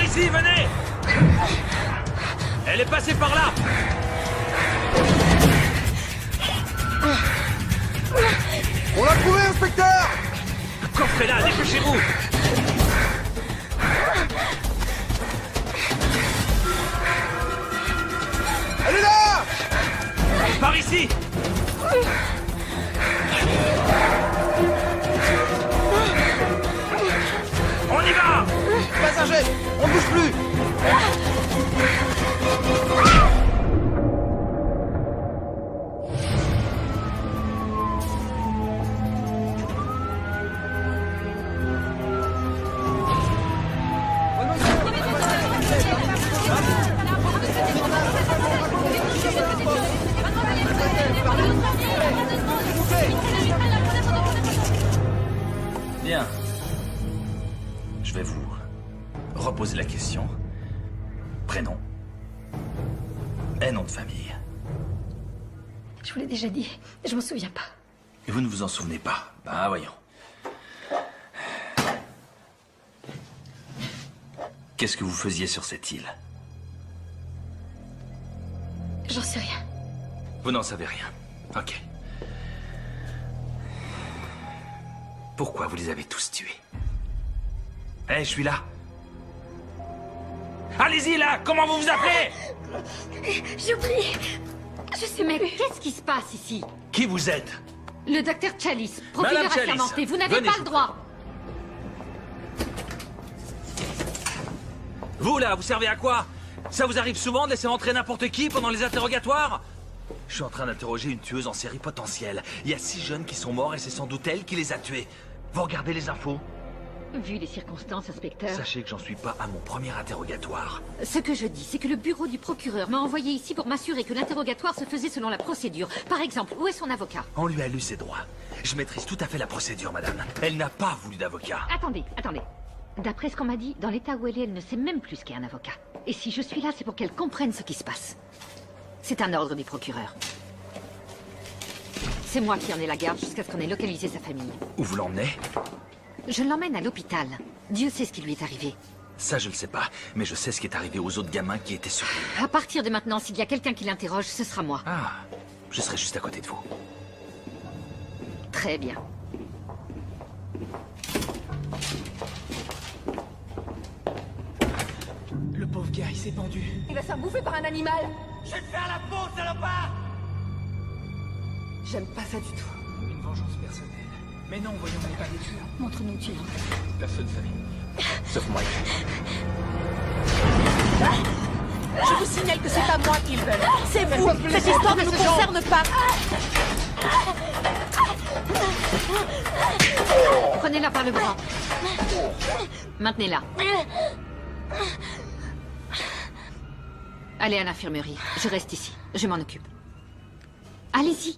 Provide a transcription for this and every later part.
ici, venez! Elle est passée par là! On l'a trouvé, inspecteur! Le coffre est là, dépêchez-vous! Elle est là! Par ici! On y va! Passager, on bouge plus! Bien. Je vais vous reposer la question. Prénom. Et nom de famille. Je vous l'ai déjà dit, je m'en souviens pas. Et vous ne vous en souvenez pas? Ben voyons. Qu'est-ce que vous faisiez sur cette île? J'en sais rien. Vous n'en savez rien. Ok. Pourquoi vous les avez tous tués? Eh, je suis là. Allez-y, là! Comment vous vous appelez? J'ai oublié. Je sais même. Qu'est-ce qui se passe ici? Qui vous êtes? Le docteur Chalice, professeur Madame Chalice, assermenté, vous n'avez venez, pas je le vous droit. Vous, là, vous servez à quoi? Ça vous arrive souvent de laisser rentrer n'importe qui pendant les interrogatoires? Je suis en train d'interroger une tueuse en série potentielle. Il y a 6 jeunes qui sont morts et c'est sans doute elle qui les a tués. Vous regardez les infos? Vu les circonstances, inspecteur, Sachez que j'en suis pas à mon premier interrogatoire. ce que je dis, c'est que le bureau du procureur m'a envoyé ici pour m'assurer que l'interrogatoire se faisait selon la procédure. Par exemple, où est son avocat? On lui a lu ses droits. Je maîtrise tout à fait la procédure, madame. Elle n'a pas voulu d'avocat. Attendez. D'après ce qu'on m'a dit, dans l'état où elle ne sait même plus ce qu'est un avocat. Et si je suis là, c'est pour qu'elle comprenne ce qui se passe. C'est un ordre du procureur. C'est moi qui en ai la garde jusqu'à ce qu'on ait localisé sa famille. Où vous l'emmenez? Je l'emmène à l'hôpital. Dieu sait ce qui lui est arrivé. Ça, je le sais pas. Mais je sais ce qui est arrivé aux autres gamins qui étaient sur l'île. À partir de maintenant, s'il y a quelqu'un qui l'interroge, ce sera moi. Ah, je serai juste à côté de vous. Très bien. Le pauvre gars, il s'est pendu. Il va se faire bouffer par un animal. Je vais te faire la peau, salopard! J'aime pas ça du tout. Une vengeance personnelle. Mais non, voyons, on n'est pas des tueurs. Montre-nous qui. Personne ne savait. Sauf moi. Je vous signale que c'est pas moi qu'ils veulent. C'est vous. Cette histoire ne nous concerne pas. Prenez-la par le bras. Maintenez-la. Allez à l'infirmerie. Je reste ici. Je m'en occupe. Allez-y.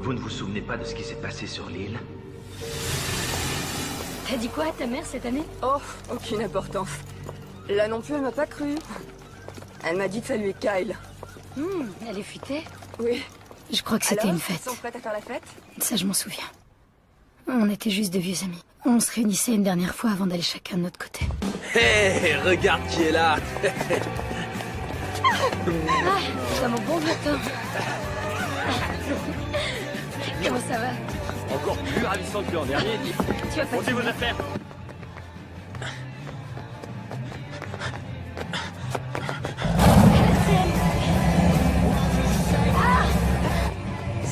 Vous ne vous souvenez pas de ce qui s'est passé sur l'île? T'as dit quoi à ta mère cette année? Oh, aucune importance. Là non plus, elle m'a pas cru. Elle m'a dit de saluer Kyle. Elle est futée? Oui. Je crois que c'était Alors, une fête. ils sont prêts à faire la fête? Ça, je m'en souviens. On était juste de vieux amis. On se réunissait une dernière fois avant d'aller chacun de notre côté. Hé, regarde qui est là. Comme au bon vieux temps. Comment ça va? Encore plus ravissant que l'an dernier. Tu vas pas Montez vos affaires.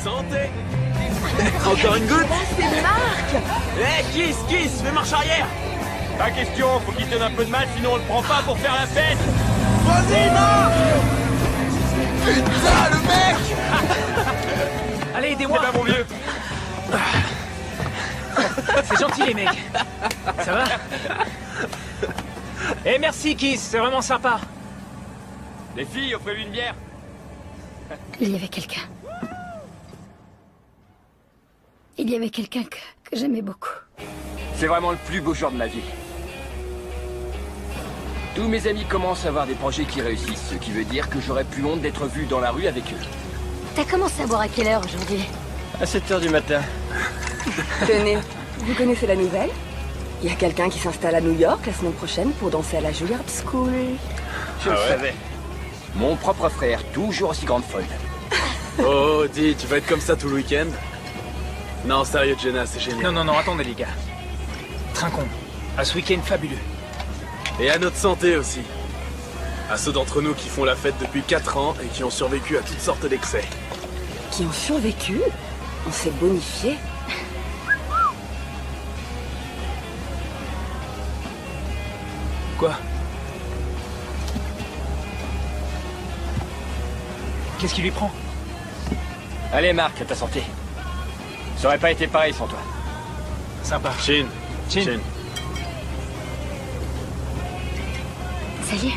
Santé. Encore une goutte? C'est Marc! Kiss, fais marche arrière. Pas question, faut qu'il donne un peu de mal, sinon on le prend pas pour faire la fête. Vas-y, Marc! Putain, le mec! Allez, C'est aidez-moi. pas mon vieux. C'est gentil, les mecs. Ça va? Eh, merci, Kiss. C'est vraiment sympa. Les filles, offrez-lui une bière. Il y avait quelqu'un. Il y avait quelqu'un que j'aimais beaucoup. C'est vraiment le plus beau jour de ma vie. Tous mes amis commencent à avoir des projets qui réussissent, ce qui veut dire que j'aurais plus honte d'être vu dans la rue avec eux. T'as commencé à boire à quelle heure aujourd'hui? À 7h du matin. Tenez, vous connaissez la nouvelle? Il y a quelqu'un qui s'installe à New York la semaine prochaine pour danser à la Juilliard School. Je le savais. Mon propre frère, toujours aussi grande folle. Oh, dis, tu vas être comme ça tout le week-end? Non, sérieux, Jenna, c'est génial. Non, attendez les gars. Trinquons. À ce week-end fabuleux. Et à notre santé aussi. À ceux d'entre nous qui font la fête depuis 4 ans et qui ont survécu à toutes sortes d'excès. Qui ont survécu? On s'est bonifié. Quoi? Qu'est-ce qui lui prend? Allez, Marc, à ta santé. Ça aurait pas été pareil sans toi. Sympa. Chin. Chin. Ça y est.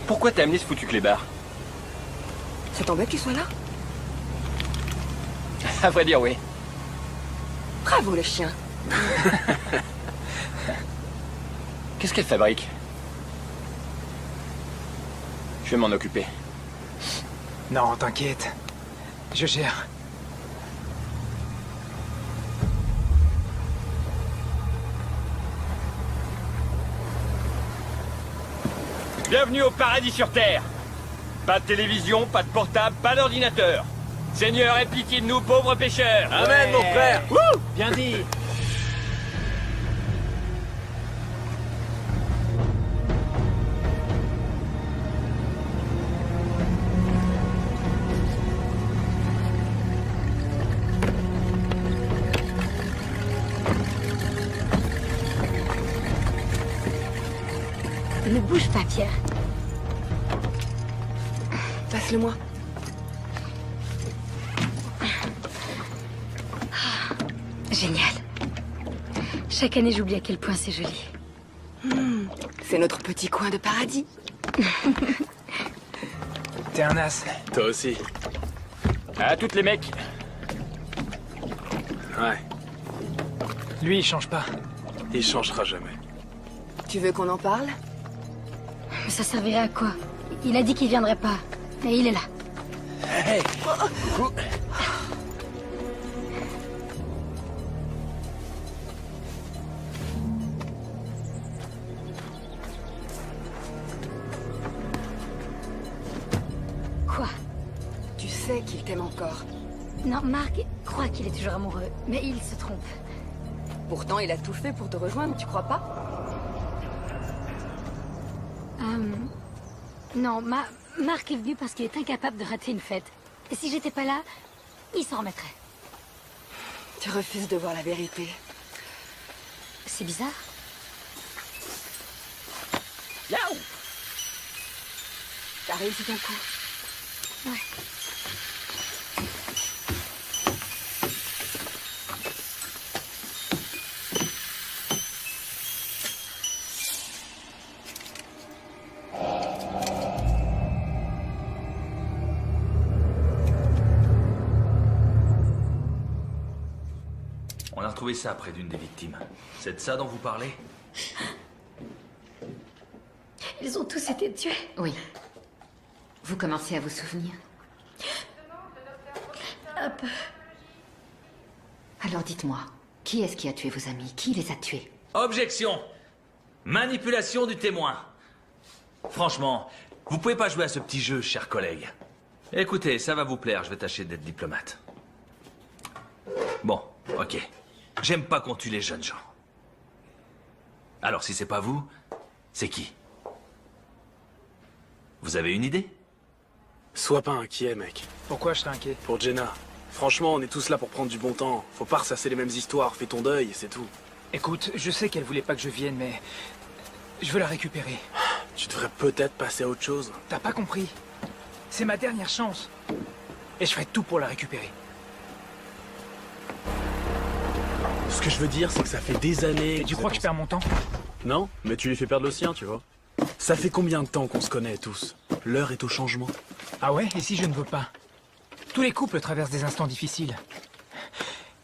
Pourquoi t'as amené ce foutu clébard? Ça t'embête qu'il soit là? À vrai dire, oui. Bravo le chien. Qu'est-ce qu'elle fabrique? Je vais m'en occuper. Non, t'inquiète. Je gère. Bienvenue au paradis sur Terre. Pas de télévision, pas de portable, pas d'ordinateur. Seigneur, aie pitié de nous, pauvres pêcheurs. Amen, mon frère. Wouh! Bien dit. Ne bouge pas, Pierre. Passe-le-moi. Génial. Chaque année, j'oublie à quel point c'est joli. C'est notre petit coin de paradis. T'es un as. Toi aussi. À toutes les mecs. Ouais, Lui, il change pas. il changera jamais. Tu veux qu'on en parle? Mais ça servirait à quoi? Il a dit qu'il viendrait pas. Et il est là. Hey. Coucou. Quoi? Tu sais qu'il t'aime encore. Non, Marc croit qu'il est toujours amoureux, mais il se trompe. Pourtant, il a tout fait pour te rejoindre, tu crois pas? Non, Marc est venu parce qu'il est incapable de rater une fête. Et si j'étais pas là, il s'en remettrait. Tu refuses de voir la vérité. C'est bizarre. Yaou! T'as réussi ton coup. Ouais. On a retrouvé ça près d'une des victimes. C'est de ça dont vous parlez? Ils ont tous été tués. Oui. Vous commencez à vous souvenir? Un peu. Alors dites-moi, qui est-ce qui a tué vos amis? Qui les a tués? Objection! Manipulation du témoin. Franchement, vous pouvez pas jouer à ce petit jeu, chers collègues. Écoutez, ça va vous plaire, je vais tâcher d'être diplomate. Bon, ok. J'aime pas qu'on tue les jeunes gens. Alors si c'est pas vous, c'est qui? Vous avez une idée? Sois pas inquiet, mec. Pourquoi je serais inquiet? Pour Jenna. Franchement, on est tous là pour prendre du bon temps. Faut pas ressasser les mêmes histoires. Fais ton deuil, c'est tout. Écoute, je sais qu'elle voulait pas que je vienne, mais... je veux la récupérer. Tu devrais peut-être passer à autre chose. T'as pas compris? C'est ma dernière chance. Et je ferai tout pour la récupérer. Ce que je veux dire, c'est que ça fait des années... Et tu crois que je perds mon temps? Non, mais tu lui fais perdre le sien, tu vois. Ça fait combien de temps qu'on se connaît tous? L'heure est au changement. Ah ouais? Et si je ne veux pas? Tous les couples traversent des instants difficiles.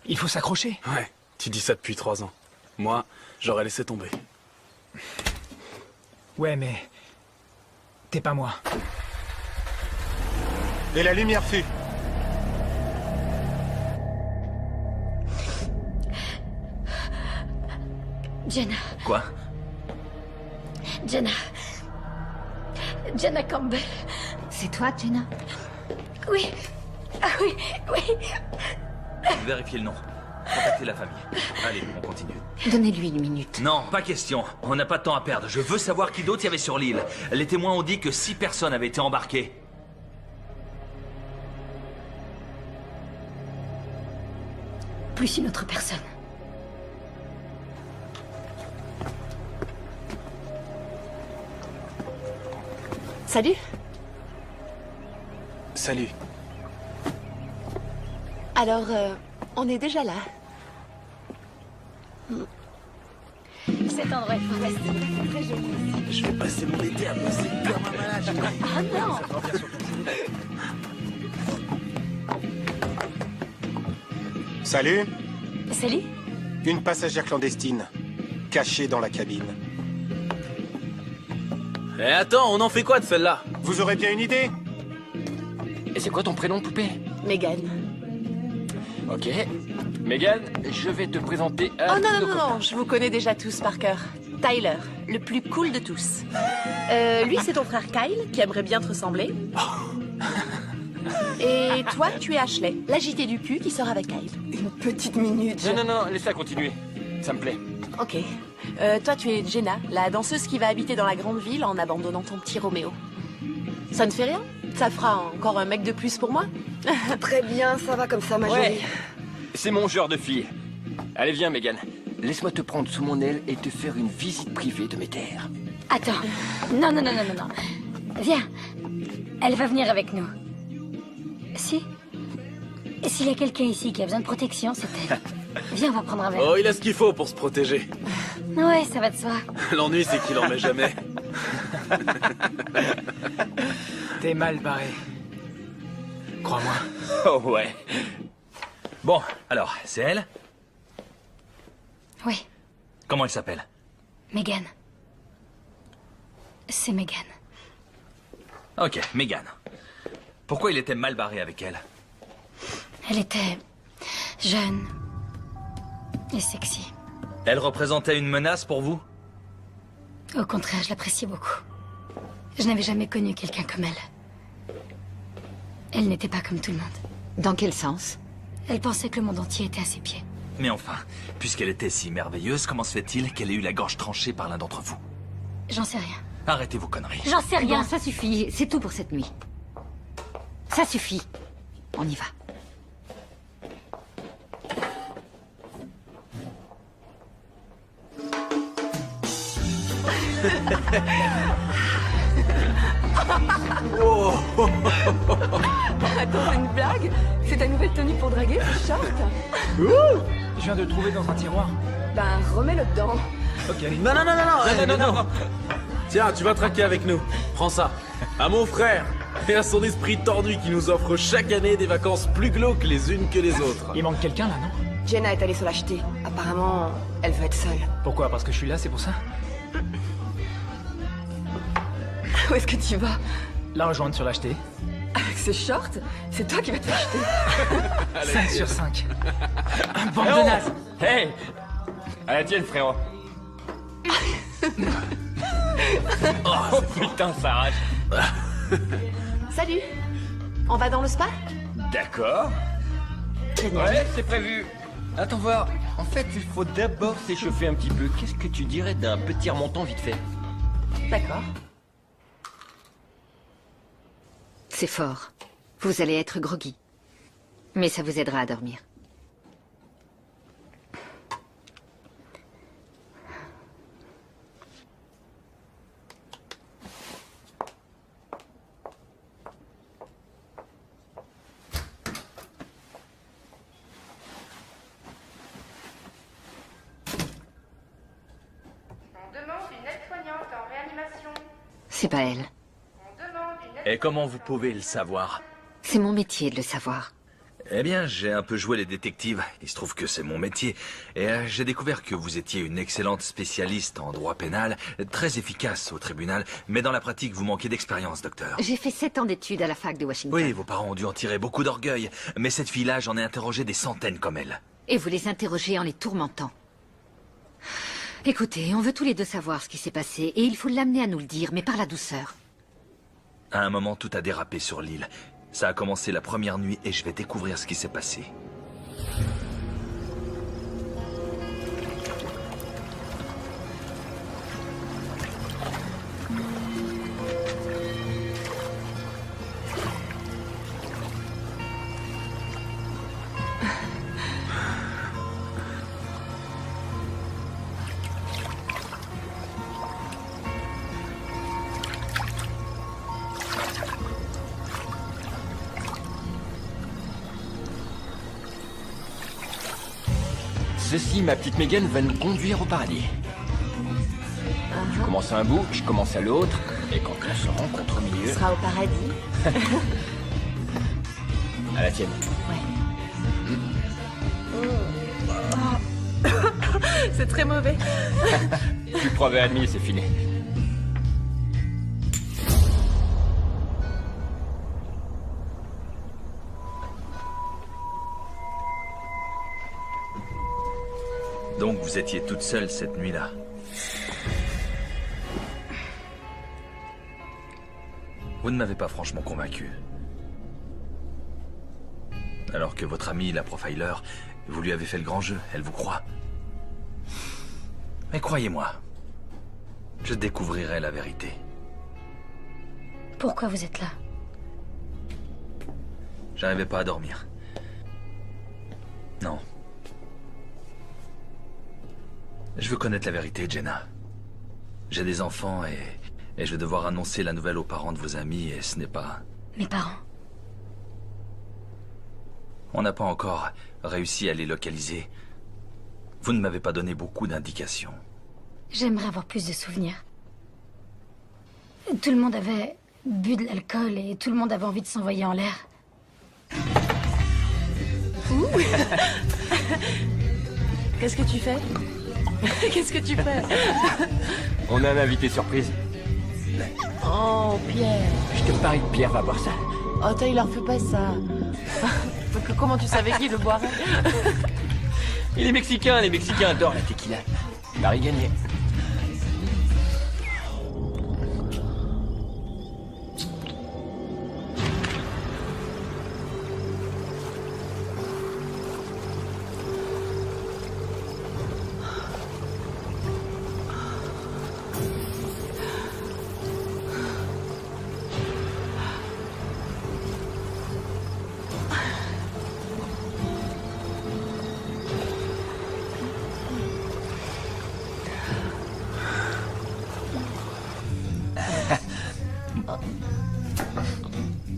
Il faut s'accrocher. Ouais, tu dis ça depuis 3 ans. Moi, j'aurais laissé tomber. Ouais, mais... T'es pas moi. Et la lumière fut. Jenna. Quoi? Jenna. Jenna Campbell. C'est toi, Jenna? Oui. Ah oui, oui. Vérifiez le nom. Contactez la famille. Allez, on continue. Donnez-lui une minute. Non, pas question. On n'a pas de temps à perdre. Je veux savoir qui d'autre il y avait sur l'île. Les témoins ont dit que 6 personnes avaient été embarquées. Plus une autre personne. Salut. Salut. Alors, on est déjà là. Cet endroit est fantastique. C'est très joli. Je vais passer mon été à bosser comme un malade. Ah non. Salut. Salut. Une passagère clandestine, cachée dans la cabine. Eh attends, on en fait quoi de celle-là? Vous aurez bien une idée? Et c'est quoi ton prénom, poupée? Megan. Ok. Megan, je vais te présenter Oh à... non, nos non, non, copains. non, je vous connais déjà tous par cœur. Tyler, le plus cool de tous. Lui, c'est ton frère Kyle, qui aimerait bien te ressembler. Et toi, tu es Ashley, l'agité du cul qui sort avec Kyle. Une petite minute. Non, non, non, laisse-la continuer. Ça me plaît. Ok. Toi, tu es Jenna, la danseuse qui va habiter dans la grande ville en abandonnant ton petit Roméo. Ça ne fait rien? Ça fera encore un mec de plus pour moi? Très bien, ça va comme ça, ma Ouais. jolie. C'est mon genre de fille. Allez, viens, Megan. Laisse-moi te prendre sous mon aile et te faire une visite privée de mes terres. Attends. Non, non, non, non, non, non. Viens. Elle va venir avec nous. Si. S'il y a quelqu'un ici qui a besoin de protection, c'est elle. Viens, on va prendre un verre. Oh, il a ce qu'il faut pour se protéger. Ouais, ça va de soi. L'ennui, c'est qu'il en met jamais. T'es mal barré. Crois-moi. Oh ouais. Bon, alors, c'est elle? Oui, Comment elle s'appelle? Megan. C'est Megan. Ok, Megan. Pourquoi il était mal barré avec elle? Elle était jeune et sexy. Elle représentait une menace pour vous? Au contraire, je l'appréciais beaucoup. Je n'avais jamais connu quelqu'un comme elle. Elle n'était pas comme tout le monde. Dans quel sens? Elle pensait que le monde entier était à ses pieds. Mais enfin, puisqu'elle était si merveilleuse, comment se fait-il qu'elle ait eu la gorge tranchée par l'un d'entre vous? J'en sais rien. Arrêtez vos conneries. J'en sais rien. Bon, ça suffit. C'est tout pour cette nuit. Ça suffit. On y va. Attends, c'est une blague? C'est ta nouvelle tenue pour draguer, ce short? Je viens de le trouver dans un tiroir. Ben, remets-le dedans. Ok. Non, non, non, non, non, Non, non, non. Tiens, tu vas traquer avec nous. Prends ça. À mon frère et à son esprit tordu qui nous offre chaque année des vacances plus glauques les unes que les autres. Il manque quelqu'un là, non? Jenna est allée se l'acheter. Apparemment, elle veut être seule. Pourquoi? Parce que je suis là, c'est pour ça? Où est-ce que tu vas? La rejoindre sur l'acheter. Avec ce short? C'est toi qui vas te l'acheter. 5 sur 5. Bande Eh de oh nazes. Hey. À la tienne, frérot. Oh putain, ça arrache. Salut. On va dans le spa? D'accord. Génial. Ouais, c'est prévu. Attends voir. En fait, il faut d'abord s'échauffer un petit peu. Qu'est-ce que tu dirais d'un petit remontant vite fait? D'accord. C'est fort. Vous allez être groggy. Mais ça vous aidera à dormir. On demande une aide-soignante en réanimation. C'est pas elle. On demande une aide... Et comment vous pouvez le savoir? C'est mon métier de le savoir. Eh bien, j'ai un peu joué les détectives. Il se trouve que c'est mon métier. Et j'ai découvert que vous étiez une excellente spécialiste en droit pénal, très efficace au tribunal, mais dans la pratique, vous manquez d'expérience, docteur. J'ai fait 7 ans d'études à la fac de Washington. Oui, vos parents ont dû en tirer beaucoup d'orgueil. Mais cette fille-là, j'en ai interrogé des centaines comme elle. Et vous les interrogez en les tourmentant. Écoutez, on veut tous les deux savoir ce qui s'est passé, et il faut l'amener à nous le dire, mais par la douceur. À un moment, tout a dérapé sur l'île. Ça a commencé la première nuit et je vais découvrir ce qui s'est passé. Ceci, ma petite Megan, va nous conduire au paradis. Tu commences à un bout, je commence à l'autre, et quand on se rencontre au milieu... Ce sera au paradis. À la tienne. C'est très mauvais. Tu preuve admis, c'est fini. Donc vous étiez toute seule cette nuit-là. Vous ne m'avez pas franchement convaincu. Alors que votre amie, la profiler, vous lui avez fait le grand jeu, elle vous croit. Mais croyez-moi, je découvrirai la vérité. Pourquoi vous êtes là? J'arrivais pas à dormir. Non. Je veux connaître la vérité, Jenna. J'ai des enfants et je vais devoir annoncer la nouvelle aux parents de vos amis et ce n'est pas... Mes parents? On n'a pas encore réussi à les localiser. Vous ne m'avez pas donné beaucoup d'indications. J'aimerais avoir plus de souvenirs. Tout le monde avait bu de l'alcool et tout le monde avait envie de s'envoyer en l'air. Qu'est-ce que tu fais? Qu'est-ce que tu fais? On a un invité surprise. Oh, Pierre. Je te parie que Pierre va boire ça. Oh, Tyler, fais pas ça. Comment tu savais qu'il le boirait? Et les Mexicains adorent la tequila. Paris gagné.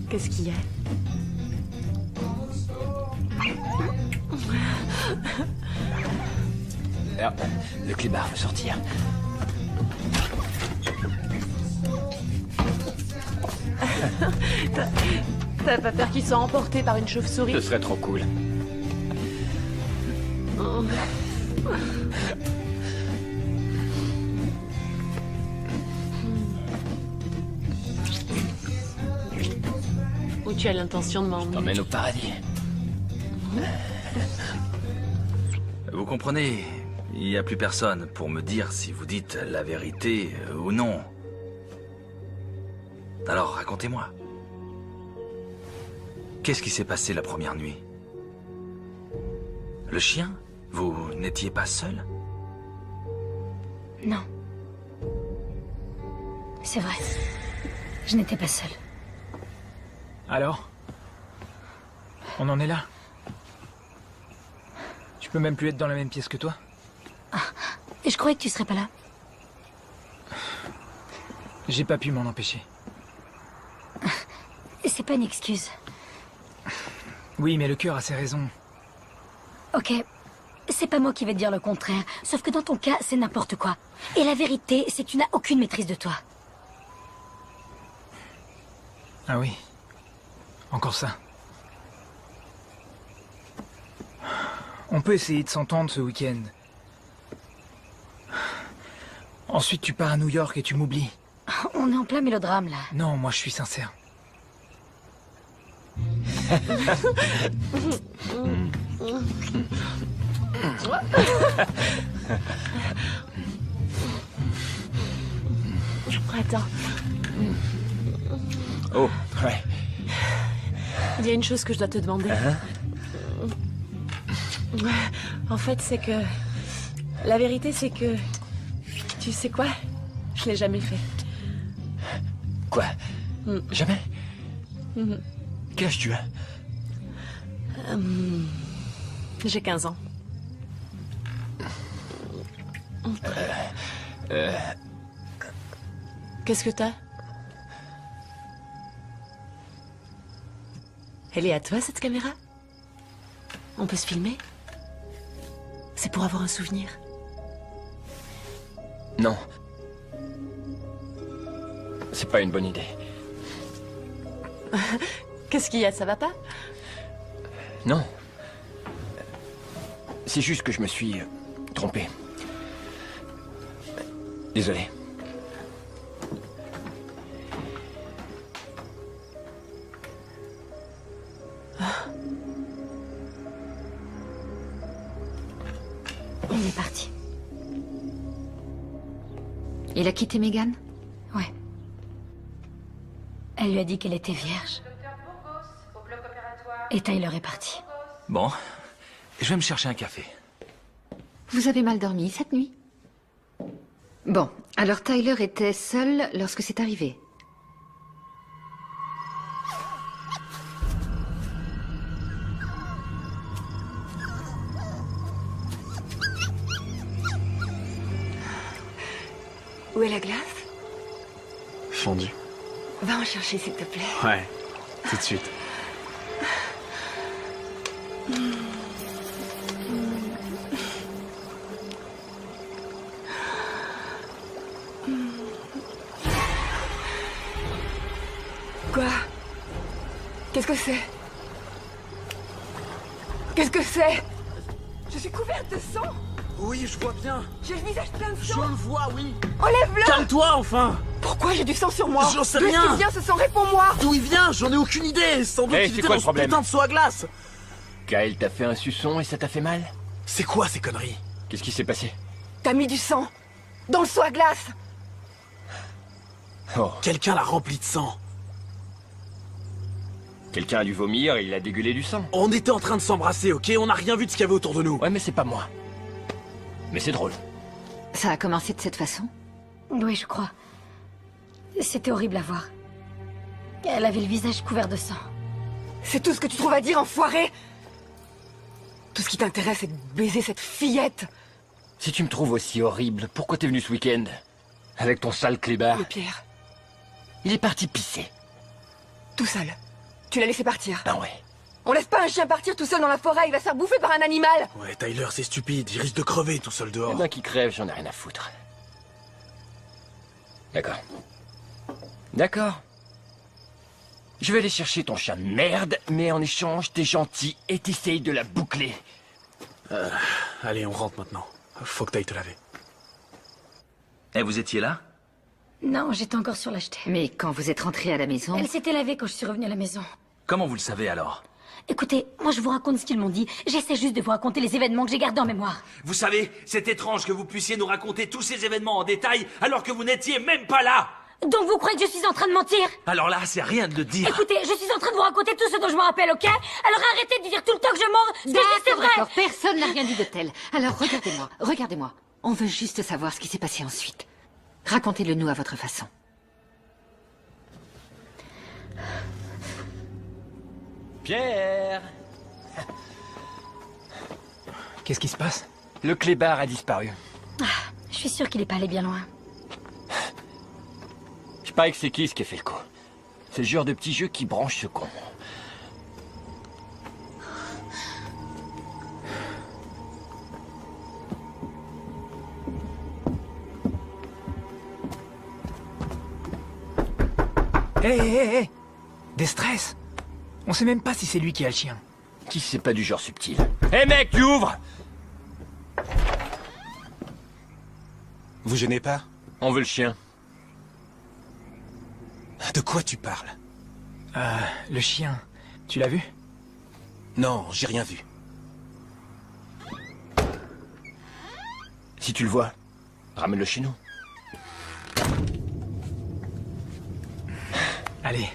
Qu'est-ce qu'il y a? Alors, le clébard veut sortir. T'as pas peur qu'il soit emporté par une chauve-souris? Ce serait trop cool. Oh. Où tu as l'intention de m'emmener? T'emmène au paradis. Vous comprenez, il n'y a plus personne pour me dire si vous dites la vérité ou non. Alors racontez-moi. Qu'est-ce qui s'est passé la première nuit? Le chien? Vous n'étiez pas seul? Non. C'est vrai. Je n'étais pas seule. Alors? On en est là? Tu peux même plus être dans la même pièce que toi? Ah, et je croyais que tu serais pas là. J'ai pas pu m'en empêcher. C'est pas une excuse. Oui, mais le cœur a ses raisons. Ok, c'est pas moi qui vais te dire le contraire. Sauf que dans ton cas, c'est n'importe quoi. Et la vérité, c'est que tu n'as aucune maîtrise de toi. Ah oui? Encore ça. On peut essayer de s'entendre ce week-end. Ensuite, tu pars à New York et tu m'oublies. On est en plein mélodrame, là. Non, moi je suis sincère. Attends. Oh, ouais. Il y a une chose que je dois te demander. En fait, c'est que... La vérité, c'est que... Tu sais quoi? Je l'ai jamais fait. Quoi? Jamais? Quel âge tu as? J'ai 15 ans. Qu'est-ce que t'as? Elle est à toi, cette caméra? On peut se filmer? C'est pour avoir un souvenir. Non. C'est pas une bonne idée. Qu'est-ce qu'il y a? Ça va pas? Non. C'est juste que je me suis trompé. Désolé. Il est parti. Il a quitté Megan? Ouais. Elle lui a dit qu'elle était vierge. Et Tyler est parti. Bon, je vais me chercher un café. Vous avez mal dormi cette nuit? Bon, alors Tyler était seul lorsque c'est arrivé. Où est la glace? Fondue. Va en chercher, s'il te plaît. Ouais, tout de suite. Quoi? Qu'est-ce que c'est? Qu'est-ce que c'est? Je suis couverte de sang! Oui, je vois bien. J'ai le visage plein de Je sang! le vois, oui. Enlève-le! Calme-toi, enfin. Pourquoi j'ai du sang sur moi? J'en sais D'où est-ce rien. qu'il vient ce sang? Réponds-moi! D'où il vient? J'en ai aucune idée. Sans doute Hey, qu'il c'est était quoi dans le ce problème? putain de seau à glace. Kyle t'a fait un suçon et ça t'a fait mal? C'est quoi ces conneries? Qu'est-ce qui s'est passé? T'as mis du sang! Dans le seau à glace! Oh, Quelqu'un l'a rempli de sang. quelqu'un a dû vomir et il a dégueulé du sang. On était en train de s'embrasser, ok? On n'a rien vu de ce qu'il y avait autour de nous. Ouais, mais c'est pas moi. Mais c'est drôle. Ça a commencé de cette façon? Oui, je crois. C'était horrible à voir. Elle avait le visage couvert de sang. C'est tout ce que tu trouves à dire, enfoiré? Tout ce qui t'intéresse, c'est de baiser cette fillette! Si tu me trouves aussi horrible, pourquoi t'es venu ce week-end? Avec ton sale clébard. Et Pierre, Il est parti pisser. tout seul. Tu l'as laissé partir. Ben ouais. On laisse pas un chien partir tout seul dans la forêt, il va se faire bouffer par un animal! Ouais, Tyler, c'est stupide. Il risque de crever tout seul Eh dehors. ben, qui crève, j'en ai rien à foutre. D'accord. D'accord. Je vais aller chercher ton chat de merde, mais en échange, t'es gentil et t'essayes de la boucler. Allez, on rentre maintenant. Faut que t'ailles te laver. Et vous étiez là? Non, j'étais encore sur la jetée. Mais quand vous êtes rentré à la maison... Elle s'était lavée quand je suis revenue à la maison. Comment vous le savez alors? Écoutez, moi je vous raconte ce qu'ils m'ont dit. J'essaie juste de vous raconter les événements que j'ai gardés en mémoire. Vous savez, c'est étrange que vous puissiez nous raconter tous ces événements en détail alors que vous n'étiez même pas là! Donc vous croyez que je suis en train de mentir? Alors là, c'est rien de le dire. Écoutez, je suis en train de vous raconter tout ce dont je me rappelle, ok? Alors arrêtez de dire tout le temps que je mens. Ce que je dis, c'est vrai. D'accord, personne n'a rien dit de tel. Alors regardez-moi, regardez-moi. On veut juste savoir ce qui s'est passé ensuite. Racontez-le nous à votre façon. Pierre! Qu'est-ce qui se passe? Le clébard a disparu. Je suis sûre qu'il est pas allé bien loin. Je parie que c'est qui ce qui a fait le coup. C'est le genre de petit jeu qui branche ce con. Hé, hé, hé! Des stress! On sait même pas si c'est lui qui a le chien. Qui c'est pas du genre subtil. Hé mec, tu ouvres! Vous gênez pas? On veut le chien. De quoi tu parles? Le chien. Tu l'as vu? Non, j'ai rien vu. Si tu le vois, ramène-le chez nous. Allez.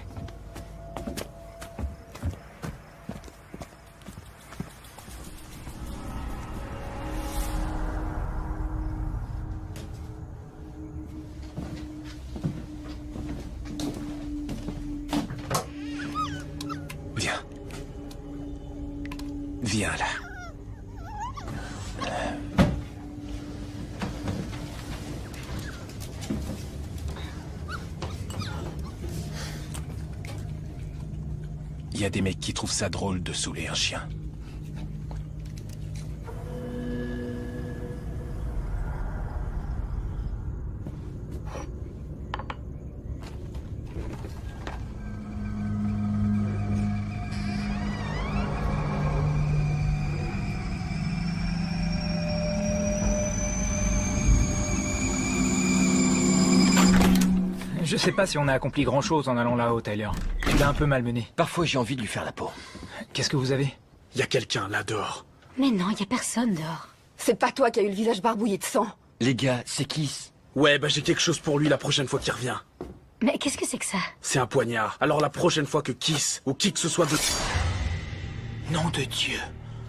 Viens. Viens là. Il y a des mecs qui trouvent ça drôle de saouler un chien. Je sais pas si on a accompli grand-chose en allant là-haut, Tyler. Tu l'as un peu malmené. Parfois, j'ai envie de lui faire la peau. Qu'est-ce que vous avez? Il y a quelqu'un là dehors. Mais non, y a personne dehors. C'est pas toi qui as eu le visage barbouillé de sang. Les gars, c'est Kiss. Ouais, bah j'ai quelque chose pour lui la prochaine fois qu'il revient. Mais qu'est-ce que c'est que ça? C'est un poignard. Alors la prochaine fois que Kiss, ou qui que ce soit de... Nom de Dieu.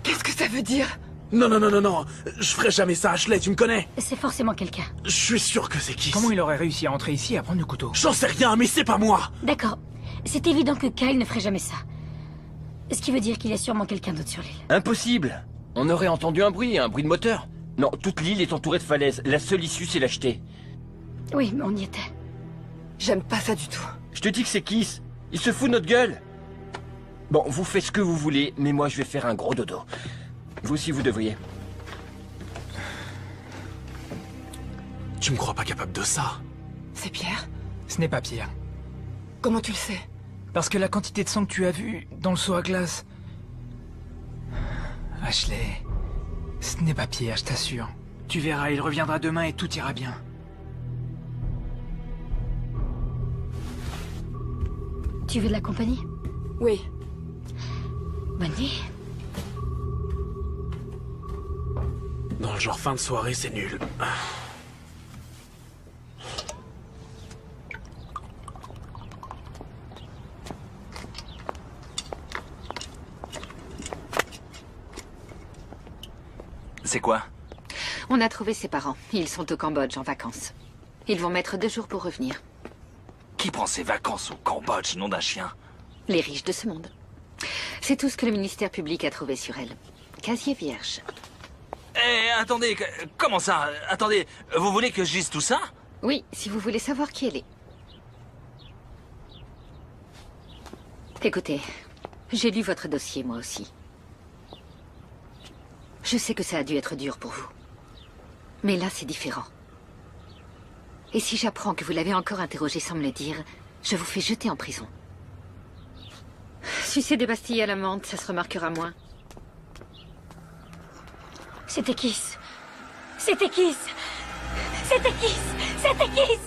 Qu'est-ce que ça veut dire? Non, non, non, non, non. Je ferai jamais ça, Ashley, tu me connais. C'est forcément quelqu'un. Je suis sûr que c'est Kiss. Comment il aurait réussi à entrer ici et à prendre le couteau? J'en sais rien, mais c'est pas moi. D'accord. C'est évident que Kyle ne ferait jamais ça. Ce qui veut dire qu'il y a sûrement quelqu'un d'autre sur l'île. Impossible. On aurait entendu un bruit de moteur. Non, toute l'île est entourée de falaises. La seule issue, c'est l'acheter. Oui, mais on y était. J'aime pas ça du tout. Je te dis que c'est Kiss. Il se fout de notre gueule. Bon, vous faites ce que vous voulez, mais moi, je vais faire un gros dodo. Vous aussi, vous devriez. Tu me crois pas capable de ça? C'est Pierre? Ce n'est pas Pierre. Comment tu le sais? Parce que la quantité de sang que tu as vu dans le seau à glace... Ashley, ce n'est pas Pierre, je t'assure. Tu verras, il reviendra demain et tout ira bien. Tu veux de la compagnie? Oui. Bonne nuit. Dans le genre fin de soirée, c'est nul. C'est quoi? On a trouvé ses parents. Ils sont au Cambodge en vacances. Ils vont mettre 2 jours pour revenir. Qui prend ses vacances au Cambodge, nom d'un chien? Les riches de ce monde. C'est tout ce que le ministère public a trouvé sur elle. Casier vierge. Eh, attendez, comment ça? Attendez, vous voulez que je dise tout ça? Oui, si vous voulez savoir qui elle est. Écoutez, j'ai lu votre dossier, moi aussi. Je sais que ça a dû être dur pour vous. Mais là, c'est différent. Et si j'apprends que vous l'avez encore interrogé sans me le dire, je vous fais jeter en prison. Sucer des pastilles à la menthe, ça se remarquera moins. C'était Kiss. C'était Kiss. C'était Kiss. C'était Kiss.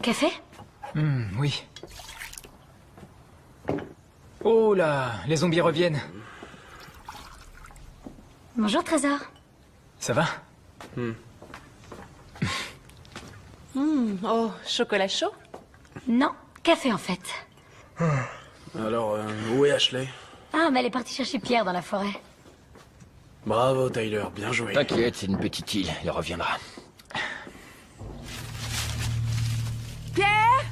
Café? Oui. Oh là, les zombies reviennent. Bonjour, Trésor. Ça va? Oh, chocolat chaud? Non, café en fait. Alors, où est Ashley? Ah, mais elle est partie chercher Pierre dans la forêt. Bravo, Tyler, bien joué. T'inquiète, c'est une petite île, elle reviendra. Pierre!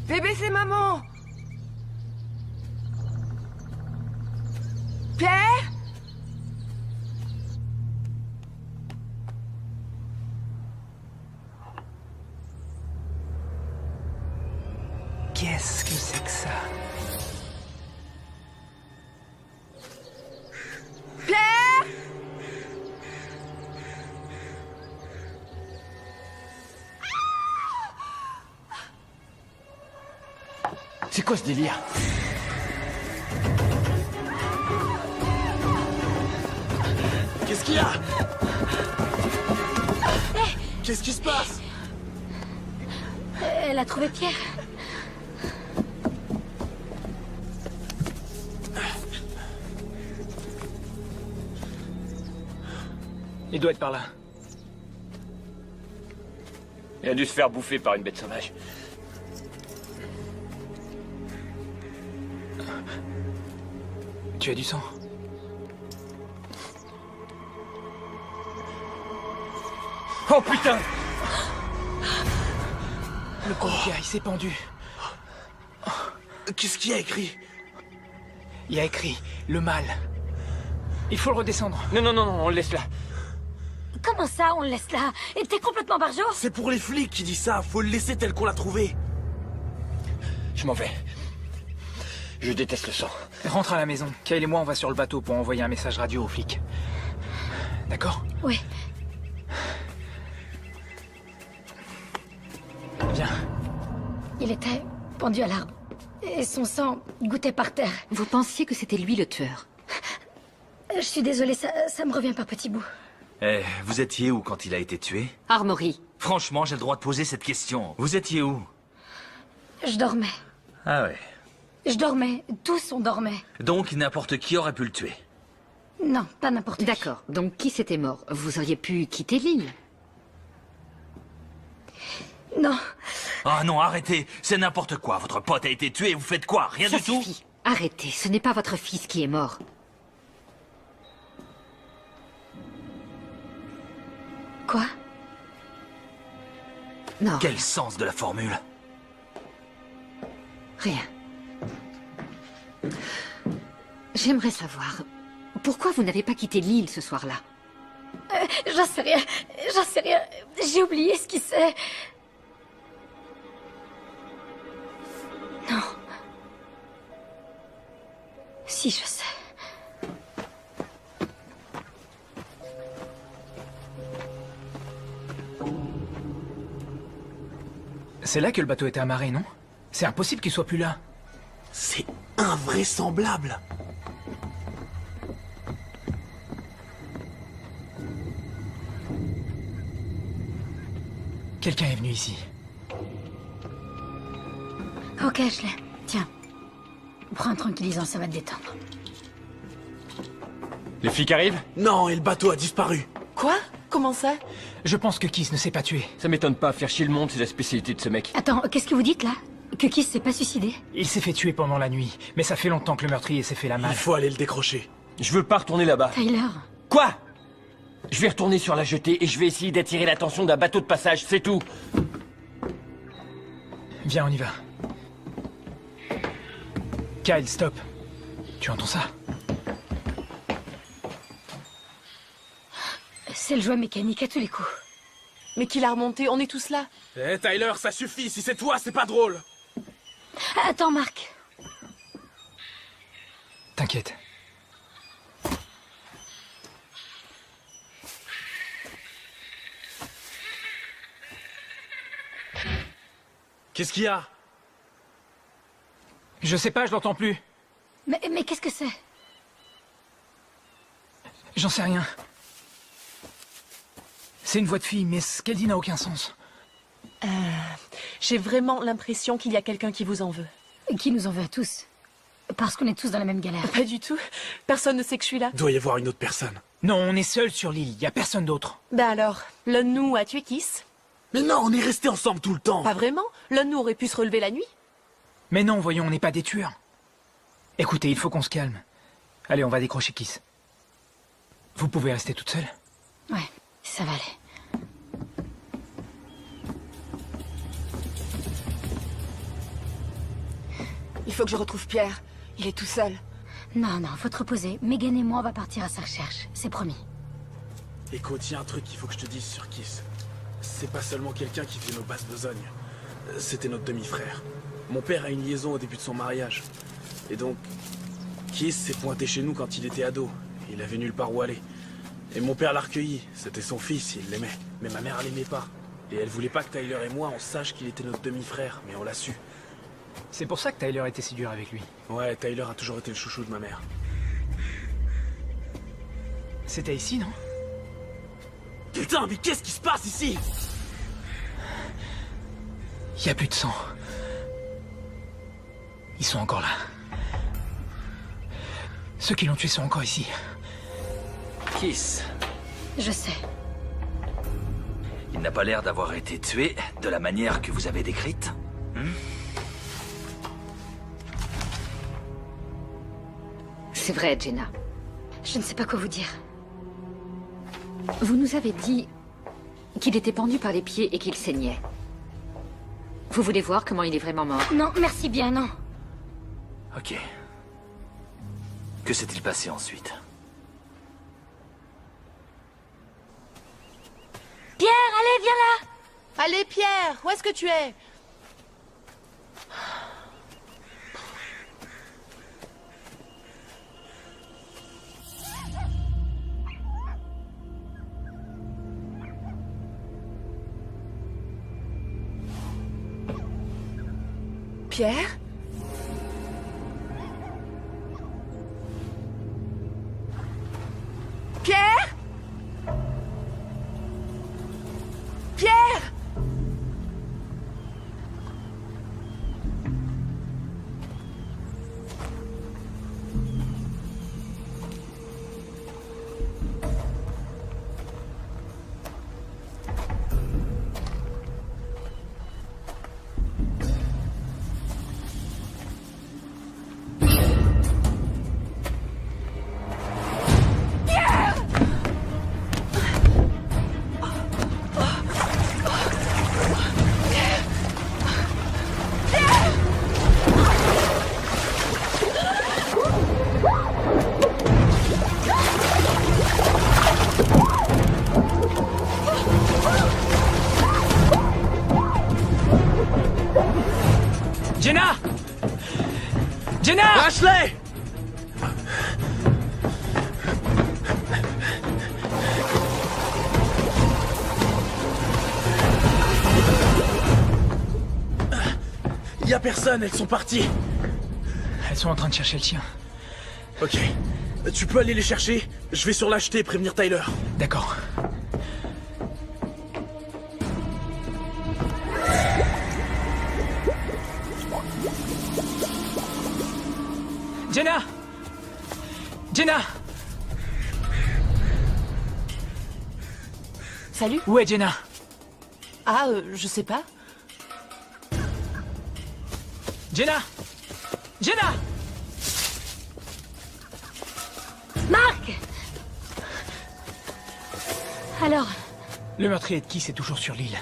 Bébé, c'est maman! Pierre? Qu'est-ce que c'est que ça? Pierre! C'est quoi ce délire? Qu'est-ce qu'il y a? Qu'est-ce qui se passe? Elle a trouvé Pierre. Il doit être par là. Il a dû se faire bouffer par une bête sauvage. Tu as du sang? Oh putain! Le pauvre gars, il s'est pendu. Qu'est-ce qu'il y a écrit? Il y a écrit le mal. Il faut le redescendre. Non, non, non, non, on le laisse là. Comment ça, on le laisse là? Et t'es complètement barjo? C'est pour les flics qui dit ça. Faut le laisser tel qu'on l'a trouvé. Je m'en vais. Je déteste le sang. Rentre à la maison. Kyle et moi, on va sur le bateau pour envoyer un message radio aux flics. D'accord? Oui. Viens. Il était pendu à l'arbre. Et son sang goûtait par terre. Vous pensiez que c'était lui le tueur? Je suis désolée, ça me revient par petits bouts. Eh, vous étiez où quand il a été tué? Armory. Franchement, j'ai le droit de poser cette question. Vous étiez où? Je dormais. Ah ouais. Je dormais. Tous on dormait. Donc n'importe qui aurait pu le tuer. Non, pas n'importe qui. D'accord. Donc qui c'était mort? Vous auriez pu quitter l'île? Non. Ah non, arrêtez. C'est n'importe quoi. Votre pote a été tué et vous faites quoi? Rien Ça du tout? suffit. Arrêtez. Ce n'est pas votre fils qui est mort. Quoi? Non. Quel sens de la formule? Rien. J'aimerais savoir, pourquoi vous n'avez pas quitté l'île ce soir-là? J'en sais rien. J'en sais rien. J'ai oublié ce qui c'est. Non. Si, je sais. C'est là que le bateau était amarré, non? C'est impossible qu'il soit plus là. C'est invraisemblable. Quelqu'un est venu ici. Ok, je l'ai. Tiens. Prends un tranquillisant, ça va te détendre. Les flics arrivent? Non, et le bateau a disparu. Quoi? Comment ça? Je pense que Kiss ne s'est pas tué. Ça m'étonne pas, faire chier le monde, c'est la spécialité de ce mec. Attends, qu'est-ce que vous dites là? Que Kiss s'est pas suicidé? Il s'est fait tuer pendant la nuit, mais ça fait longtemps que le meurtrier s'est fait la malle. Il faut aller le décrocher. Je veux pas retourner là-bas. Tyler. Quoi? Je vais retourner sur la jetée et je vais essayer d'attirer l'attention d'un bateau de passage, c'est tout. Viens, on y va. Kyle, stop. Tu entends ça? C'est le jouet mécanique à tous les coups. Mais qui l'a remonté? On est tous là. Eh, Tyler, ça suffit. Si c'est toi, c'est pas drôle. Attends, Marc. T'inquiète. Qu'est-ce qu'il y a? Je sais pas, je l'entends plus. Mais qu'est-ce que c'est? J'en sais rien. C'est une voix de fille, mais ce qu'elle dit n'a aucun sens. J'ai vraiment l'impression qu'il y a quelqu'un qui vous en veut. Qui nous en veut à tous. Parce qu'on est tous dans la même galère. Pas du tout. Personne ne sait que je suis là. Doit y avoir une autre personne. Non, on est seuls sur l'île, y a personne d'autre. Ben alors, l'un de nous a tué Kiss? Mais non, on est restés ensemble tout le temps. Pas vraiment. L'un de nous aurait pu se relever la nuit. Mais non, voyons, on n'est pas des tueurs. Écoutez, il faut qu'on se calme. Allez, on va décrocher Kiss. Vous pouvez rester toute seule? Ouais, ça va aller. Il faut que je retrouve Pierre. Il est tout seul. Non, non, faut te reposer. Megan et moi, on va partir à sa recherche. C'est promis. Écoute, y a un truc qu'il faut que je te dise sur Kiss. C'est pas seulement quelqu'un qui fait nos basses besognes. C'était notre demi-frère. Mon père a une liaison au début de son mariage. Et donc, Kiss s'est pointé chez nous quand il était ado. Il avait nulle part où aller. Et mon père l'a recueilli. C'était son fils, il l'aimait. Mais ma mère l'aimait pas. Et elle voulait pas que Tyler et moi, on sache qu'il était notre demi-frère, mais on l'a su. C'est pour ça que Tyler était si dur avec lui. Ouais, Tyler a toujours été le chouchou de ma mère. C'était ici, non? Putain, mais qu'est-ce qui se passe ici? Y a plus de sang. Ils sont encore là. Ceux qui l'ont tué sont encore ici. Kiss. Je sais. Il n'a pas l'air d'avoir été tué de la manière que vous avez décrite. C'est vrai, Jenna. Je ne sais pas quoi vous dire. Vous nous avez dit qu'il était pendu par les pieds et qu'il saignait. Vous voulez voir comment il est vraiment mort? Non, merci bien, non. Ok. Que s'est-il passé ensuite? Pierre, allez, viens là! Allez, Pierre, où est-ce que tu es? Pierre? Pierre? Pierre? Jenna! Jenna! Ashley! Y a personne, elles sont parties. Elles sont en train de chercher le chien. Ok. Tu peux aller les chercher? Je vais sur l'acheter et prévenir Tyler. D'accord. Jenna! Jenna! Salut? Où est Jenna? Ah, je sais pas. Jenna! Jenna! Marc! Alors, Le meurtrier de Kiss est toujours sur l'île.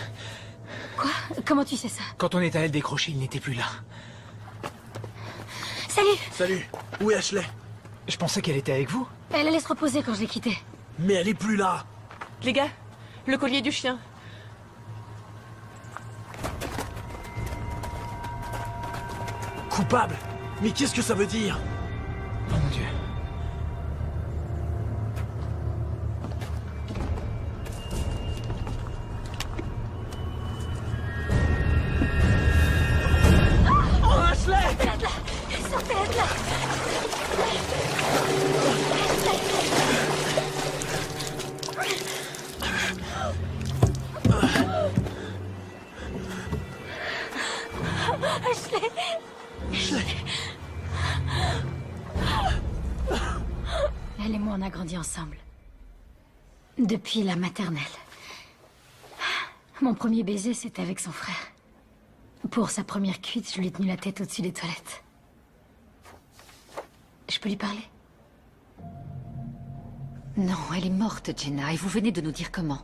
quoi? Comment tu sais ça? Quand on est allé le décrocher, il n'était plus là. Salut! Salut. Où est Ashley? Je pensais qu'elle était avec vous. Elle allait se reposer quand je l'ai quittée. Mais elle est plus là. Les gars, le collier du chien. Coupable? Mais qu'est-ce que ça veut dire? Oh mon Dieu. Oh, Ashley! Sortez de là! Sortez de là! Ashley! Elle et moi, on a grandi ensemble. Depuis la maternelle. Mon premier baiser, c'était avec son frère. Pour sa première cuite, je lui ai tenu la tête au-dessus des toilettes. Je peux lui parler? Non, elle est morte, Jenna, et vous venez de nous dire comment.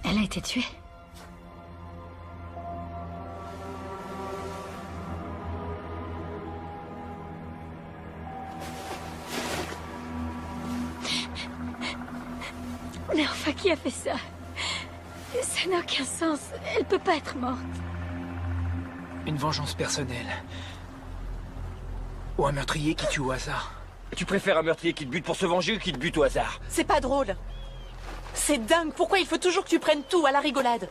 Elle a été tuée. Mais enfin, qui a fait ça? Ça n'a aucun sens. Elle peut pas être morte. Une vengeance personnelle. Ou un meurtrier qui tue au hasard. Tu préfères un meurtrier qui te bute pour se venger ou qui te bute au hasard? C'est pas drôle. C'est dingue. Pourquoi il faut toujours que tu prennes tout à la rigolade?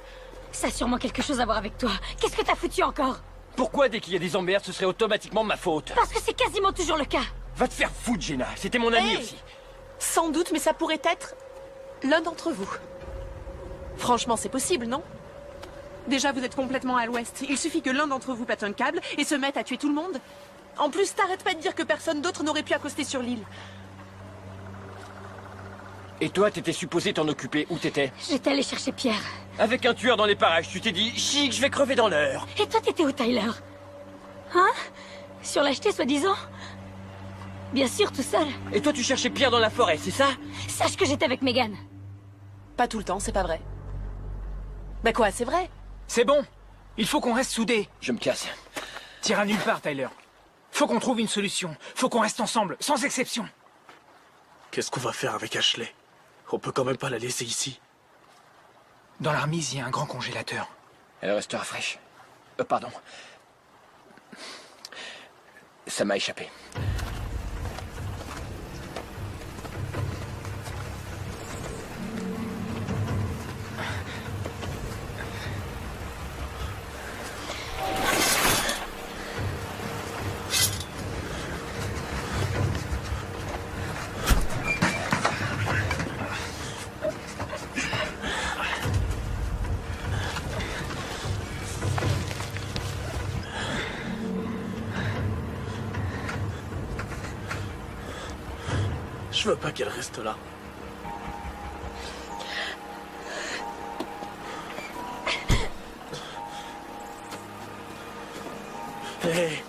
Ça a sûrement quelque chose à voir avec toi. Qu'est-ce que t'as foutu encore? Pourquoi dès qu'il y a des emmerdes, ce serait automatiquement ma faute? Parce que c'est quasiment toujours le cas. Va te faire foutre, Jenna. C'était mon ami aussi. Sans doute, mais ça pourrait être l'un d'entre vous. Franchement, c'est possible, non? Déjà, vous êtes complètement à l'ouest. Il suffit que l'un d'entre vous pète un câble et se mette à tuer tout le monde. En plus, t'arrêtes pas de dire que personne d'autre n'aurait pu accoster sur l'île. Et toi, t'étais supposé t'en occuper. Où t'étais? J'étais allée chercher Pierre. Avec un tueur dans les parages, tu t'es dit, chic, je vais crever dans l'heure. Et toi, t'étais où, Tyler? Hein? Sur l'acheter, soi-disant? Bien sûr, tout seul. Et toi, tu cherchais Pierre dans la forêt, c'est ça? Sache que j'étais avec Megan. Pas tout le temps, c'est pas vrai. Bah quoi, c'est vrai? C'est bon. Il faut qu'on reste soudés. Je me casse. T'iras nulle part, Tyler. Faut qu'on trouve une solution. Faut qu'on reste ensemble, sans exception. Qu'est-ce qu'on va faire avec Ashley? On peut quand même pas la laisser ici. Dans la remise, il y a un grand congélateur. Elle restera fraîche. Pardon. Ça m'a échappé. Je veux pas qu'elle reste là. Hé.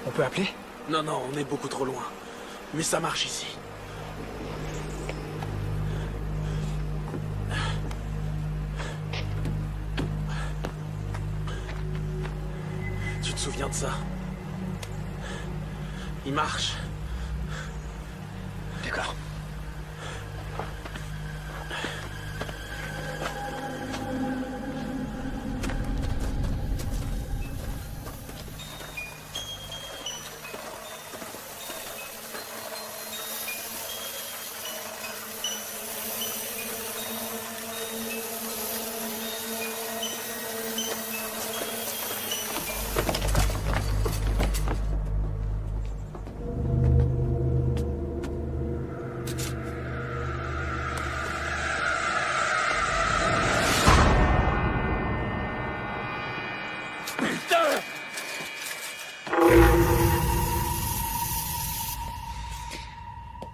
On peut appeler? Non, non, on est beaucoup trop loin. Mais ça marche ici. Tu te souviens de ça? Il marche. D'accord.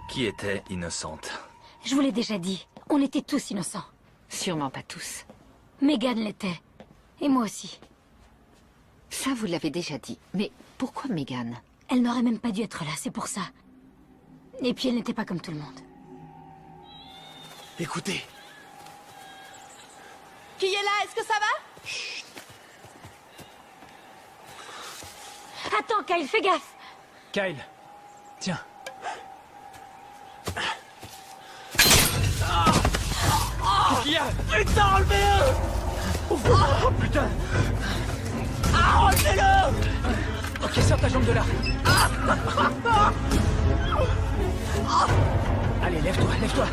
Qui était innocente? Je vous l'ai déjà dit, on était tous innocents. Sûrement pas tous. Megan l'était. Et moi aussi. Ça, vous l'avez déjà dit. Mais pourquoi Megan? Elle n'aurait même pas dû être là, c'est pour ça. Et puis elle n'était pas comme tout le monde. Écoutez. Qui est là? Est-ce que ça va? Attends, Kyle, fais gaffe. Kyle, tiens. Qu'est-ce qu'il y a? Putain, enlevez-le! Oh putain! Ah, enlevez-le! Ok, sors ta jambe de là. Allez, lève-toi, lève-toi.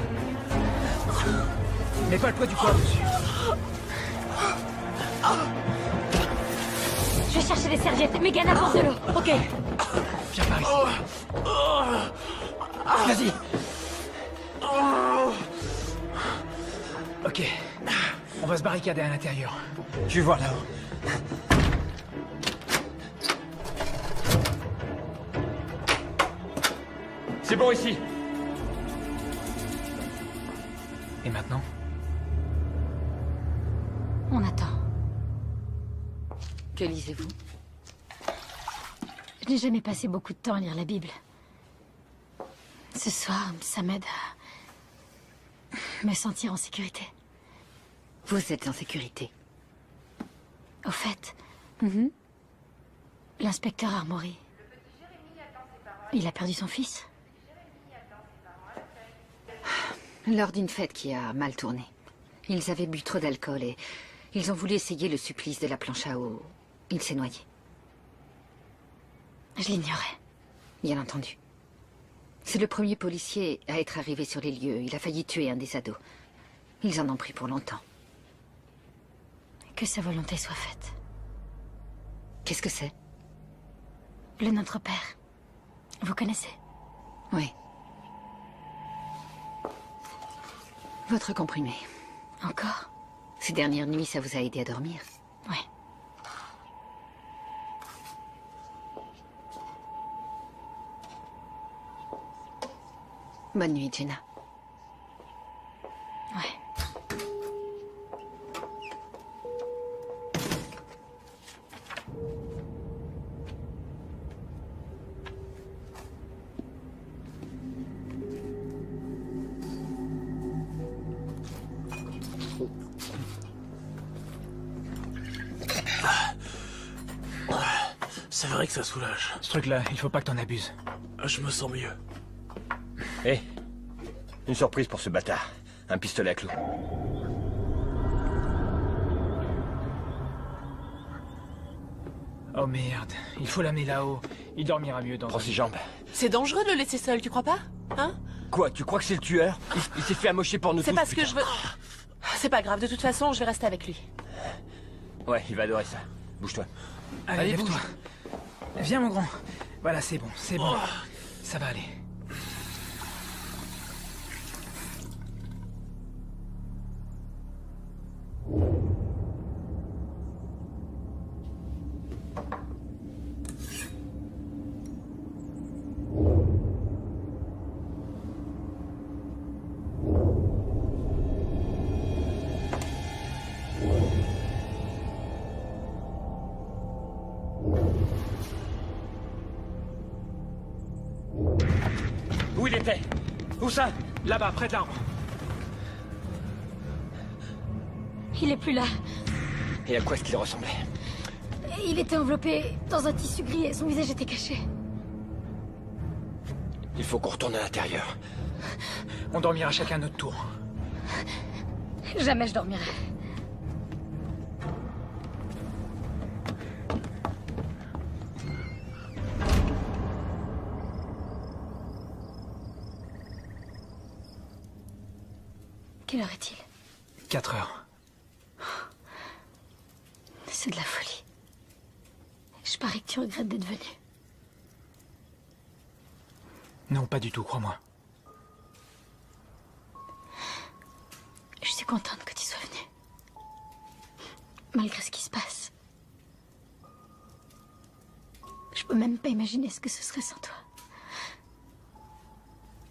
Mets pas le poids du corps dessus. Je vais chercher des serviettes. Megan, apporte de l'eau. Ok. Viens par ici. Vas-y. Ok. On va se barricader à l'intérieur. Je vais voir là-haut. C'est bon ici. Et maintenant? On attend. Que lisez-vous? Je n'ai jamais passé beaucoup de temps à lire la Bible. Ce soir, ça m'aide à me sentir en sécurité. Vous êtes en sécurité. Au fait, l'inspecteur Armory, il a perdu son fils? Lors d'une fête qui a mal tourné. Ils avaient bu trop d'alcool et ils ont voulu essayer le supplice de la planche à eau. Il s'est noyé. Je l'ignorais. Bien entendu. C'est le premier policier à être arrivé sur les lieux. Il a failli tuer un des ados. Ils en ont pris pour longtemps. Que sa volonté soit faite. Qu'est-ce que c'est? Le Notre Père. Vous connaissez? Oui. Votre comprimé. Encore? Ces dernières nuits, ça vous a aidé à dormir? Ouais. Bonne nuit, Jenna. Ouais. C'est vrai que ça soulage. Ce truc-là, il faut pas que t'en abuses. Je me sens mieux. Hé, une surprise pour ce bâtard. Un pistolet à clous. Oh merde, il faut l'amener là-haut. Il dormira mieux dans... Prends ses jambes. C'est dangereux de le laisser seul, tu crois pas? Hein? Quoi, tu crois que c'est le tueur? Il s'est fait amocher pour nous tous. C'est parce que putain. je veux... C'est pas grave, de toute façon, je vais rester avec lui. Ouais, il va adorer ça. Bouge-toi. Allez, bouge. lève-toi. Viens, mon grand. Voilà, c'est bon, c'est bon. Ça va aller. Où il était? Où ça? Là-bas, près de l'arbre. Il est plus là. Et à quoi est-ce qu'il ressemblait? Il était enveloppé dans un tissu gris et son visage était caché. Il faut qu'on retourne à l'intérieur. On dormira chacun à notre tour. Jamais je dormirai. Quelle heure est-il? 4 heures. C'est de la folie. Je parie que tu regrettes d'être venu. Non, pas du tout, crois-moi. Je suis contente que tu sois venu. Malgré ce qui se passe. Je peux même pas imaginer ce que ce serait sans toi.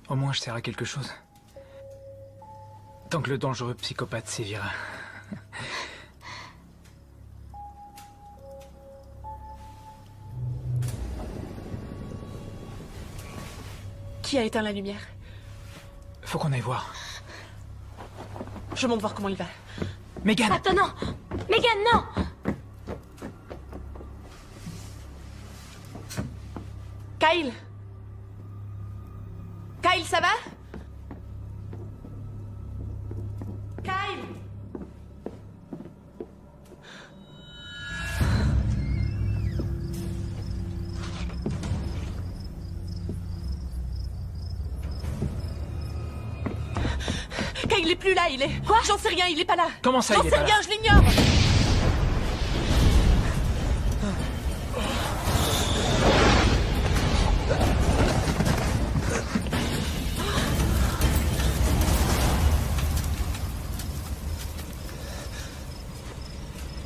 Au moins, je sers à quelque chose. Tant que le dangereux psychopathe sévira. Qui a éteint la lumière? Faut qu'on aille voir. Je monte voir comment il va. Megan! Attends, non! Megan, non! Kyle? Kyle, ça va? Kyle? Kyle, il est plus là, il est... Quoi? J'en sais rien, il est pas là. Comment ça, J'en il est sais pas rien, là? je l'ignore.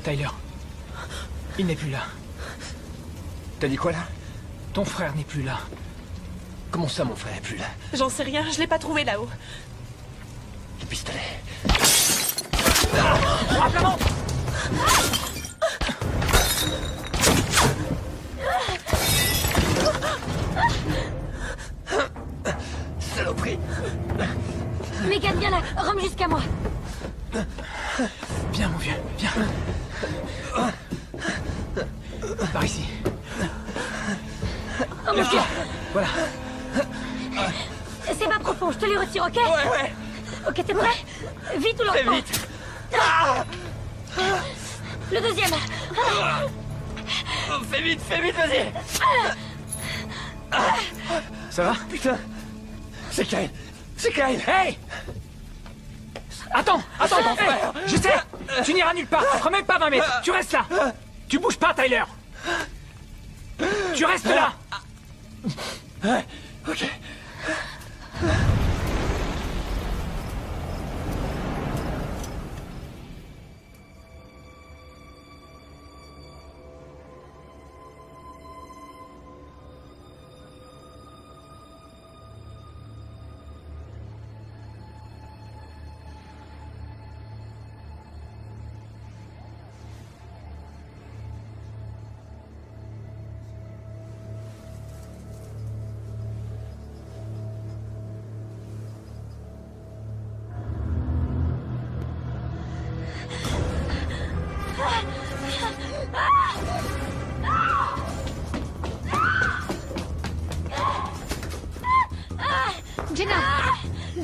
Tyler. Il n'est plus là. T'as dit quoi, là? Ton frère n'est plus là. Comment ça, mon frère est plus là? J'en sais rien, je l'ai pas trouvé là-haut. Le pistolet. Rapidement! Saloperie! Megan, viens là! Rome jusqu'à moi! Viens, mon vieux, viens. Par ici. Oh mon Dieu! Voilà. C'est pas profond, je te les retire, ok? Ouais. Ok, t'es prêt? Vite ou lentement? Fais vite! Le deuxième! Fais vite, vas-y! Ça va? Putain! C'est Kyle! C'est Kyle! Hey! Attends, hey, je sais. Tu n'iras nulle part, tu feras même pas 20 mètres. Tu restes là. Tu bouges pas, Tyler. Tu restes là. Ouais, ok.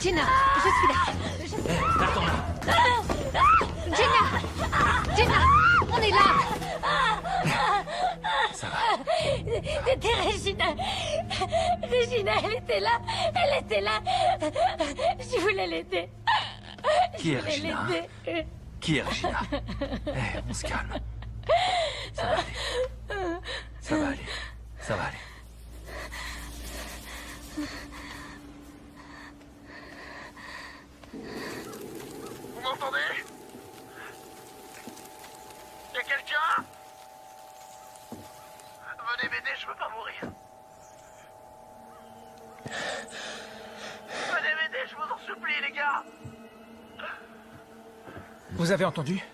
Jenna, je suis là. Attends là. Jenna, on est là. Ça va. C'était Regina. Regina, elle était là. Elle était là. Je voulais l'aider. Qui est Regina? Qui est Regina? On se calme. Ça va aller. Ça va aller. Ça va aller. Vous m'entendez? Y'a quelqu'un? Venez m'aider, je veux pas mourir. Venez m'aider, je vous en supplie, les gars. Vous avez entendu?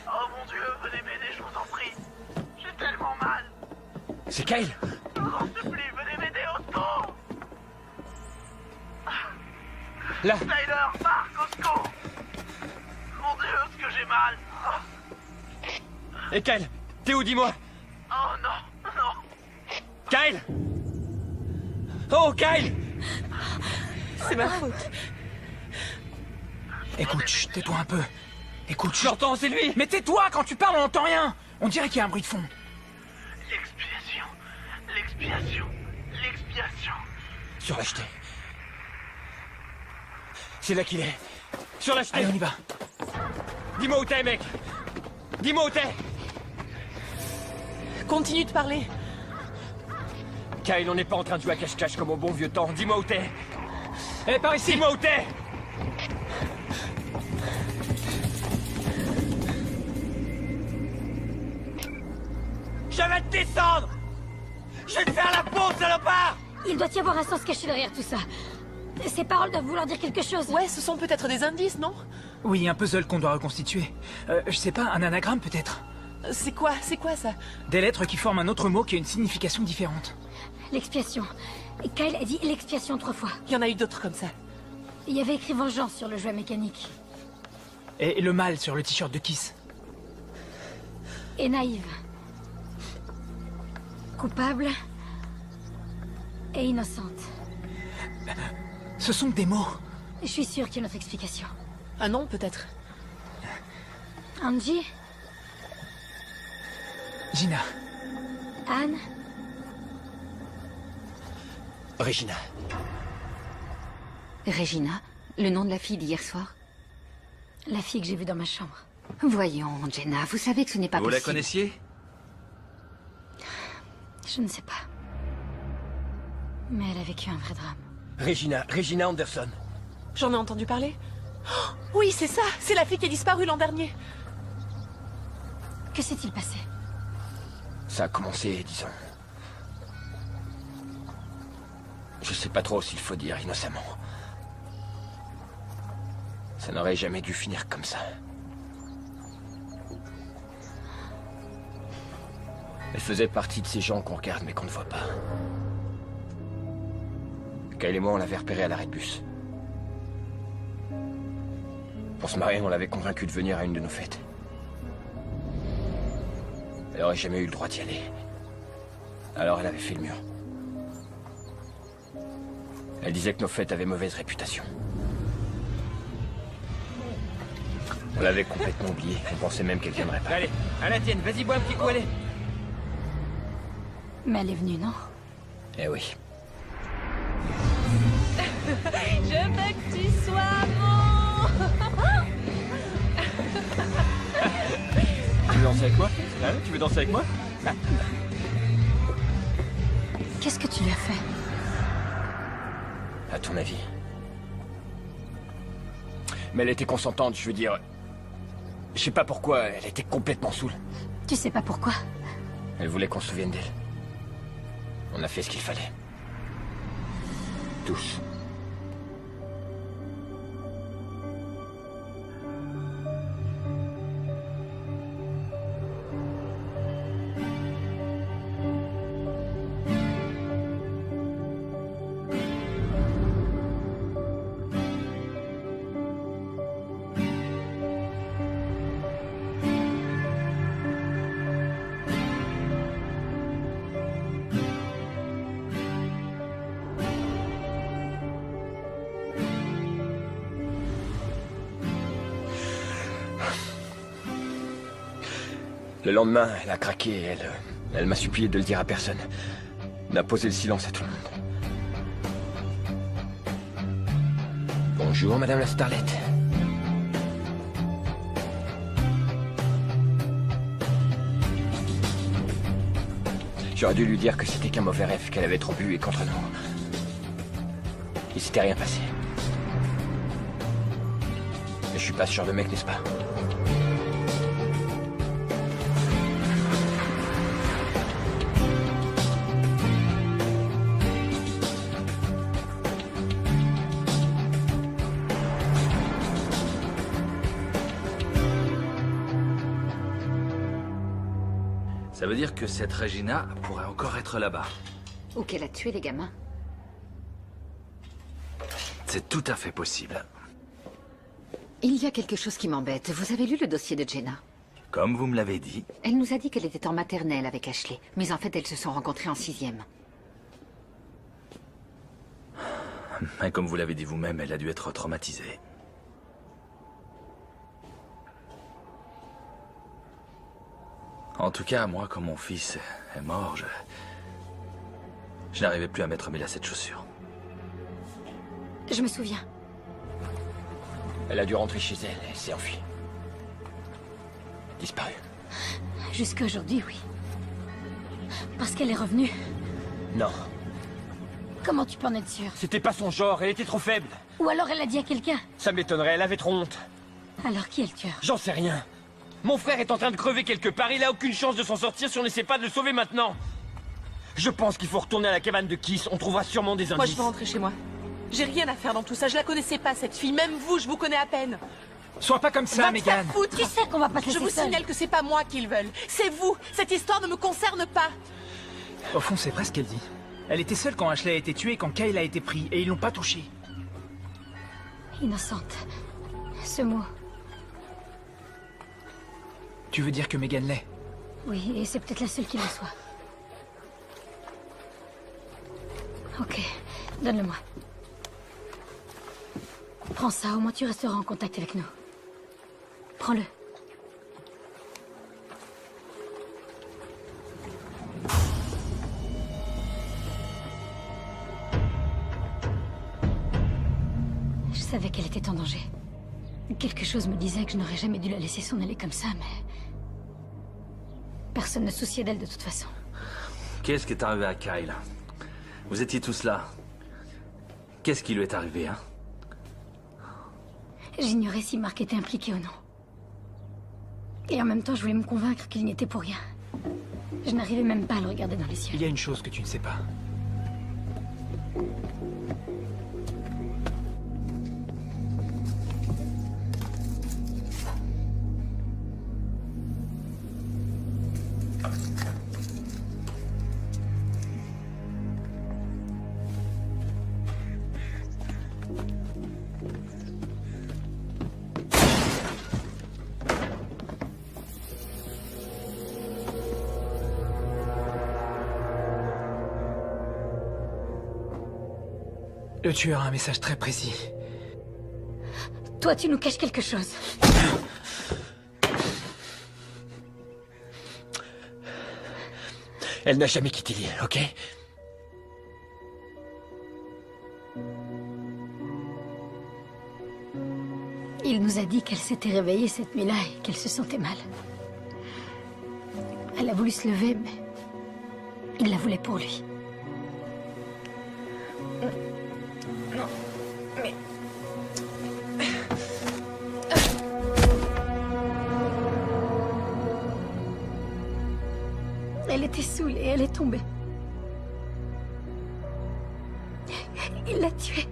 Oh mon Dieu, venez m'aider, je vous en prie. J'ai tellement mal. C'est Kyle. Je vous en supplie, venez m'aider au secours. Là. Tyler, Marc, au secours. Mon Dieu, ce que j'ai mal. Et Kyle, t'es où, dis-moi? Oh non, non. Kyle! Oh, Kyle! C'est ma faute. Écoute, chut, tais-toi un peu. Écoute, chut. J'entends, c'est lui! Mais tais-toi, quand tu parles, on n'entend rien. On dirait qu'il y a un bruit de fond. L'expiation, l'expiation, l'expiation. Sur la jetée. C'est là qu'il est. Sur la jetée. Allez, on y va. Dis-moi où t'es, mec. Dis-moi où t'es. Continue de parler. Kyle, on n'est pas en train de jouer à cache-cache comme au bon vieux temps. Dis-moi où t'es. Eh, par ici. Dis-moi où t'es. Je vais te descendre. Je vais te faire la peau, salopard. Il doit y avoir un sens caché derrière tout ça. Ces paroles doivent vouloir dire quelque chose. Ouais, ce sont peut-être des indices, non? Oui, un puzzle qu'on doit reconstituer. Je sais pas, un anagramme peut-être. C'est quoi ça? Des lettres qui forment un autre mot qui a une signification différente. L'expiation. Kyle a dit l'expiation 3 fois. Il y en a eu d'autres comme ça. Il y avait écrit vengeance sur le jouet mécanique. Et le mal sur le t-shirt de Kiss. Et naïve. Coupable. Et innocente. Ce sont des mots. Je suis sûre qu'il y a une autre explication. Un nom, peut-être. Angie? Gina. Anne? Regina. Regina, le nom de la fille d'hier soir? La fille que j'ai vue dans ma chambre. Voyons, Jenna, vous savez que ce n'est pas Vous possible. la connaissiez? Je ne sais pas. Mais elle a vécu un vrai drame. Regina Anderson. J'en ai entendu parler. Oh, oui, c'est ça. C'est la fille qui est disparue l'an dernier. Que s'est-il passé? Ça a commencé, disons... Je sais pas trop s'il faut dire innocemment. Ça n'aurait jamais dû finir comme ça. Elle faisait partie de ces gens qu'on regarde mais qu'on ne voit pas. Kyle et moi, on l'avait repérée à l'arrêt de bus. Pour se marier, on l'avait convaincue de venir à une de nos fêtes. Elle aurait jamais eu le droit d'y aller. Alors elle avait fait le mur. Elle disait que nos fêtes avaient mauvaise réputation. On l'avait complètement oubliée. On pensait même qu'elle viendrait pas. Allez, à la tienne, vas-y, bois un petit coup, allez. Mais elle est venue, non? Eh oui. Je veux que tu sois mon... Tu veux danser avec moi? Hein? Tu veux danser avec moi? Qu'est-ce que tu lui as fait? À ton avis? Mais elle était consentante, je veux dire... Je sais pas pourquoi, elle était complètement saoule. Tu sais pas pourquoi? Elle voulait qu'on se souvienne d'elle. On a fait ce qu'il fallait. Tous. Le lendemain, elle a craqué et elle m'a supplié de le dire à personne. D'imposer le silence à tout le monde. Bonjour, Madame la Starlet. J'aurais dû lui dire que c'était qu'un mauvais rêve, qu'elle avait trop bu et qu'entre nous... il s'était rien passé. Mais je suis pas ce genre de mec, n'est-ce pas? Ça veut dire que cette Regina pourrait encore être là-bas. Ou qu'elle a tué les gamins. C'est tout à fait possible. Il y a quelque chose qui m'embête. Vous avez lu le dossier de Jenna? Comme vous me l'avez dit. Elle nous a dit qu'elle était en maternelle avec Ashley. Mais en fait, elles se sont rencontrées en 6e. Et comme vous l'avez dit vous-même, elle a dû être traumatisée. En tout cas, moi, quand mon fils est mort, je n'arrivais plus à mettre mes lacets de chaussures. Je me souviens. Elle a dû rentrer chez elle et s'est enfuie. Disparue. Jusqu'à aujourd'hui, oui. Parce qu'elle est revenue. Non. Comment tu peux en être sûr? C'était pas son genre, elle était trop faible. Ou alors elle l'a dit à quelqu'un. Ça m'étonnerait, elle avait trop honte. Alors qui est le tueur? J'en sais rien. Mon frère est en train de crever quelque part, il a aucune chance de s'en sortir si on n'essaie pas de le sauver maintenant. Je pense qu'il faut retourner à la cabane de Kiss, on trouvera sûrement des indices. Moi, je veux rentrer chez moi. J'ai rien à faire dans tout ça, je la connaissais pas, cette fille. Même vous, je vous connais à peine. Sois pas comme ça, Megan. Tu sais qu'on va pas te laisser Je vous seule. signale que c'est pas moi qu'ils veulent. C'est vous. Cette histoire ne me concerne pas. Au fond, c'est vrai ce qu'elle dit. Elle était seule quand Ashley a été tuée et quand Kyle a été pris, et ils l'ont pas touchée. Innocente. Ce mot. Tu veux dire que Megan l'est? Oui, et c'est peut-être la seule qui le soit. Ok, donne-le-moi. Prends ça, au moins tu resteras en contact avec nous. Prends-le. Je savais qu'elle était en danger. Quelque chose me disait que je n'aurais jamais dû la laisser s'en aller comme ça, mais... Personne ne se souciait d'elle de toute façon. Qu'est-ce qui est arrivé à Kyle? Vous étiez tous là. Qu'est-ce qui lui est arrivé, hein? J'ignorais si Mark était impliqué ou non. Et en même temps, je voulais me convaincre qu'il n'y était pour rien. Je n'arrivais même pas à le regarder dans les yeux. Il y a une chose que tu ne sais pas. Le tueur a un message très précis. Toi, tu nous caches quelque chose. Elle n'a jamais quitté l'île, ok? Il nous a dit qu'elle s'était réveillée cette nuit-là et qu'elle se sentait mal. Elle a voulu se lever, mais il la voulait pour lui. Non, mais... Elle était saoulée, elle est tombée. Il l'a tuée.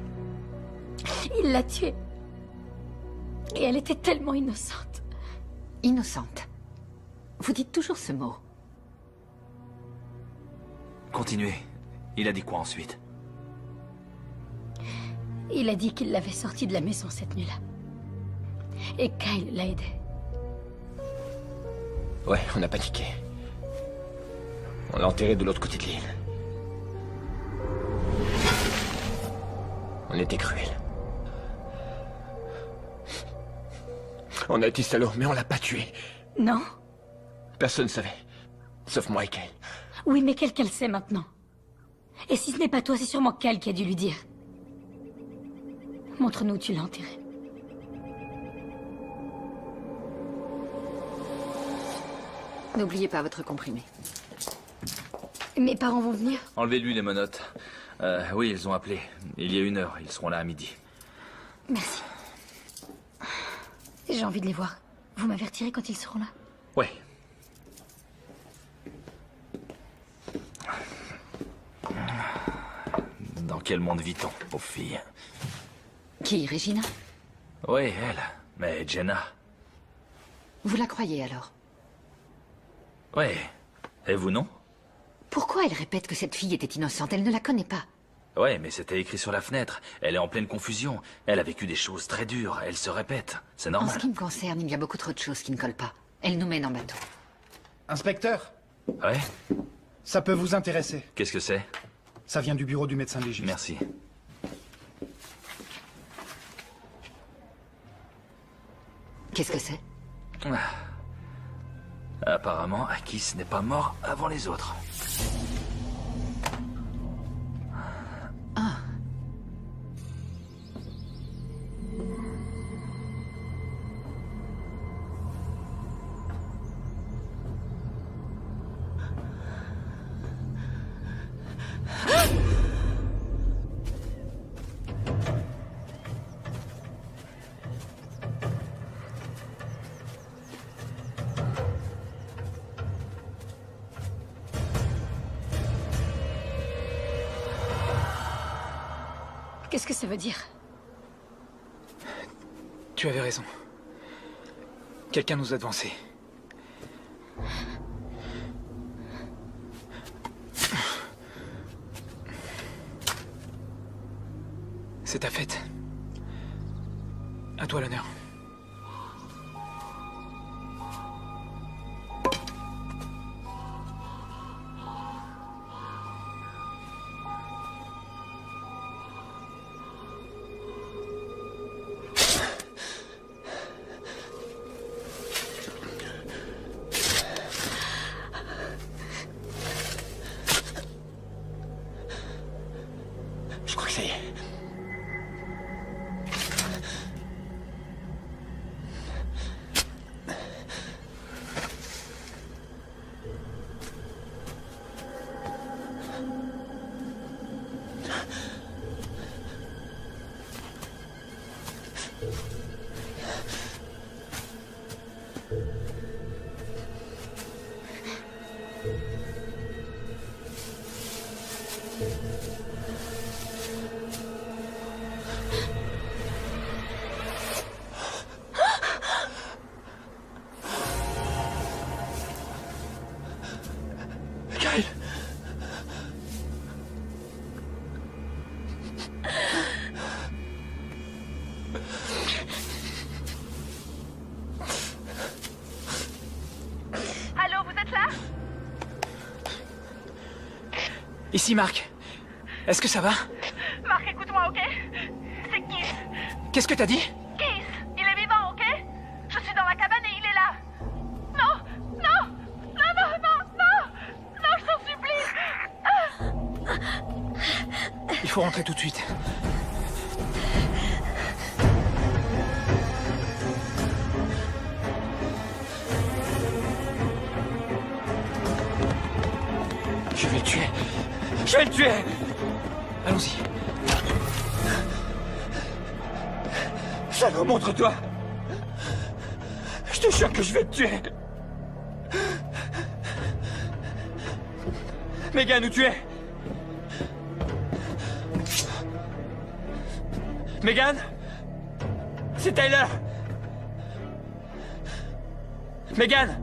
Il l'a tuée. Et elle était tellement innocente. Innocente. Vous dites toujours ce mot. Continuez. Il a dit quoi ensuite? Il a dit qu'il l'avait sortie de la maison cette nuit-là. Et Kyle l'a aidé. Ouais, on a paniqué. On l'a enterré de l'autre côté de l'île. On était cruels. On a été salauds, mais on l'a pas tué. Non? Personne ne savait. Sauf moi et Kyle. Oui, mais quelqu'un le sait maintenant. Et si ce n'est pas toi, c'est sûrement Kyle qui a dû lui dire. Montre-nous où tu l'as enterré. N'oubliez pas votre comprimé. Mes parents vont venir? Enlevez-lui les menottes. Oui, ils ont appelé. Il y a 1 heure. Ils seront là à midi. Merci. J'ai envie de les voir. Vous m'avertirez quand ils seront là? Ouais. Dans quel monde vit-on, pauvre fille? Qui, Regina? Oui, elle. Mais Jenna... Vous la croyez alors? Ouais. Et vous, non? Pourquoi elle répète que cette fille était innocente? Elle ne la connaît pas. Ouais, mais c'était écrit sur la fenêtre. Elle est en pleine confusion. Elle a vécu des choses très dures. Elle se répète. C'est En normal. ce qui me concerne, il y a beaucoup trop de choses qui ne collent pas. Elle nous mène en bateau. Inspecteur, Ouais? ça peut vous intéresser. Qu'est-ce que c'est? Ça vient du bureau du médecin légiste. Merci. Qu'est-ce que c'est? Apparemment, Akis n'est pas mort avant les autres. Ah. Qu'est-ce que ça veut dire? Tu avais raison. Quelqu'un nous a devancés. C'est ta fête. À toi l'honneur. Je crois que ça y est. Kyle! Allô, vous êtes là? Ici, Marc. Est-ce que ça va? Marc, écoute-moi, ok? C'est Keith. Qu'est-ce que t'as dit? Keith, il est vivant, ok? Je suis dans la cabane et il est là. Non, non, non, non, non, non, non, je t'en supplie. Il faut rentrer tout de suite. tuer. Je vais le tuer. Allons-y. Salaud, montre-toi. Je te jure que je vais te tuer. Megan, où tu es? Megan? C'est Tyler. Megan?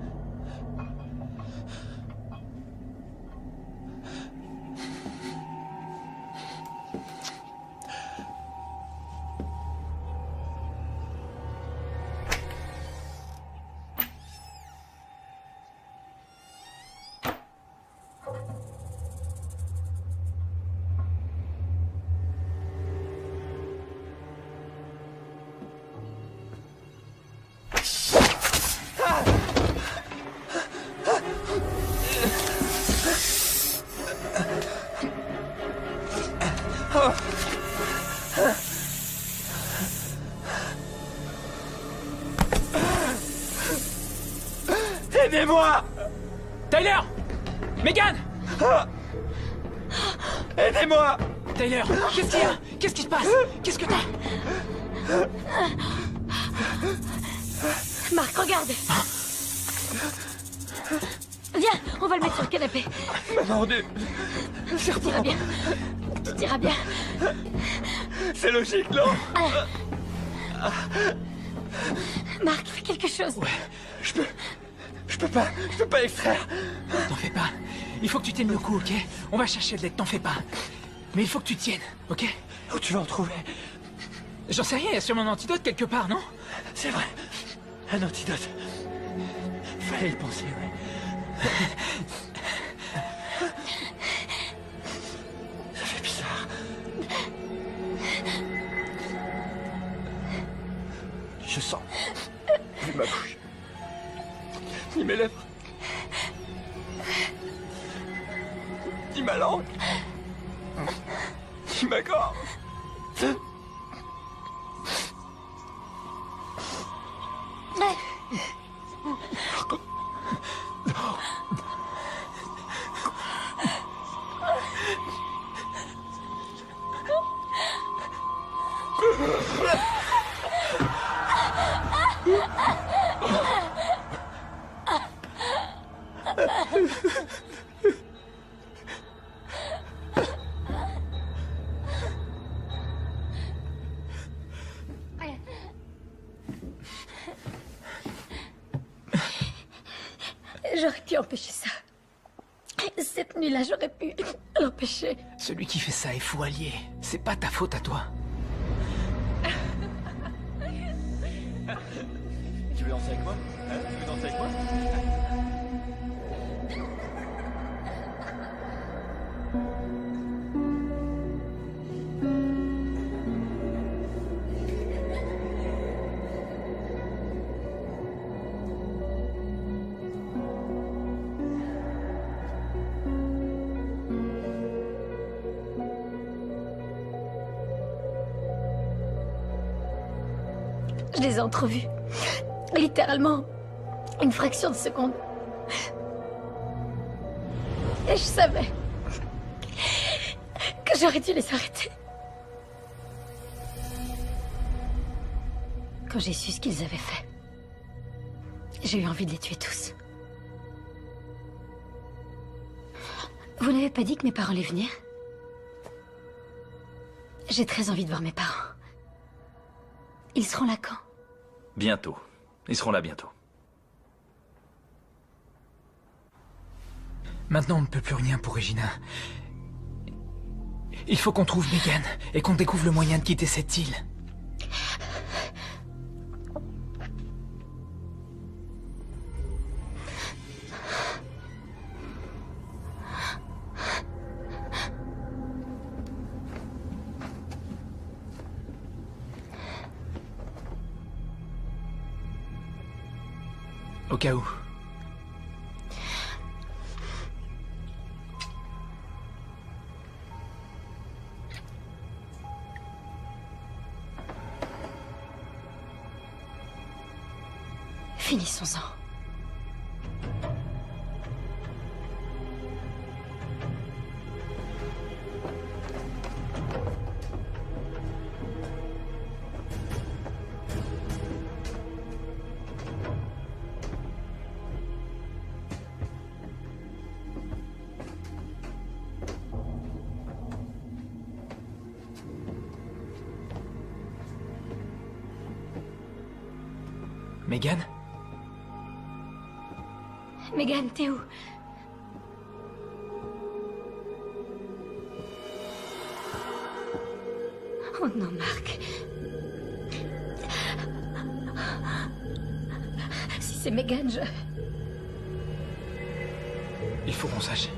Aidez-moi! Tyler! Megan! Aidez-moi! Tyler, qu'est-ce qu'il y a? Qu'est-ce qui se passe? Qu'est-ce que t'as? Marc, regarde. Viens, on va le mettre sur le canapé. Maman de... Tout ira bien. Tout ira bien. C'est logique, non? Marc, fais quelque chose. Ouais, je peux pas extraire. T'en fais pas. Il faut que tu tiennes le coup, ok? On va chercher de l'aide, t'en fais pas. Mais il faut que tu tiennes, ok? Où tu vas en trouver? J'en sais rien, il y a sûrement un antidote quelque part, non? C'est vrai. Un antidote. Fallait y penser, ouais. Ça fait bizarre. Je sens. Ni ma bouche. Ni mes lèvres. Ni ma langue. Ni ma gorge. J'aurais pu empêcher ça. Cette nuit-là, j'aurais pu l'empêcher. Celui qui fait ça est fou allié. C'est pas ta faute à toi. Tu veux danser avec moi? Hein? Tu veux danser avec moi? Je les ai entrevus. Littéralement, une fraction de seconde. Et je savais que j'aurais dû les arrêter. Quand j'ai su ce qu'ils avaient fait, j'ai eu envie de les tuer tous. Vous n'avez pas dit que mes parents allaient venir? J'ai très envie de voir mes parents. Ils seront là quand? Bientôt. Ils seront là bientôt. Maintenant, on ne peut plus rien pour Regina. Il faut qu'on trouve Megan et qu'on découvre le moyen de quitter cette île. Au cas où. Finissons-en. Megan? Megan, t'es où? Oh non, Marc. Si c'est Megan, je... Il faut qu'on sache.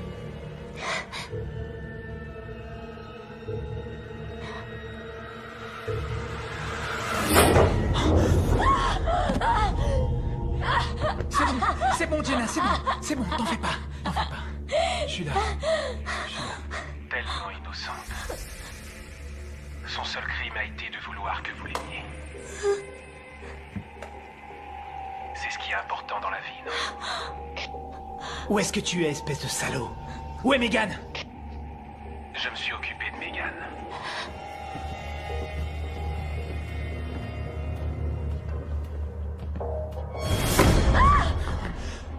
C'est bon, Jenna, c'est bon, t'en fais pas. Je suis là. Tellement innocente. Son seul crime a été de vouloir que vous l'aimiez. C'est ce qui est important dans la vie, non? Où est-ce que tu es, espèce de salaud? Où est Megan? Je me suis occupé de Megan.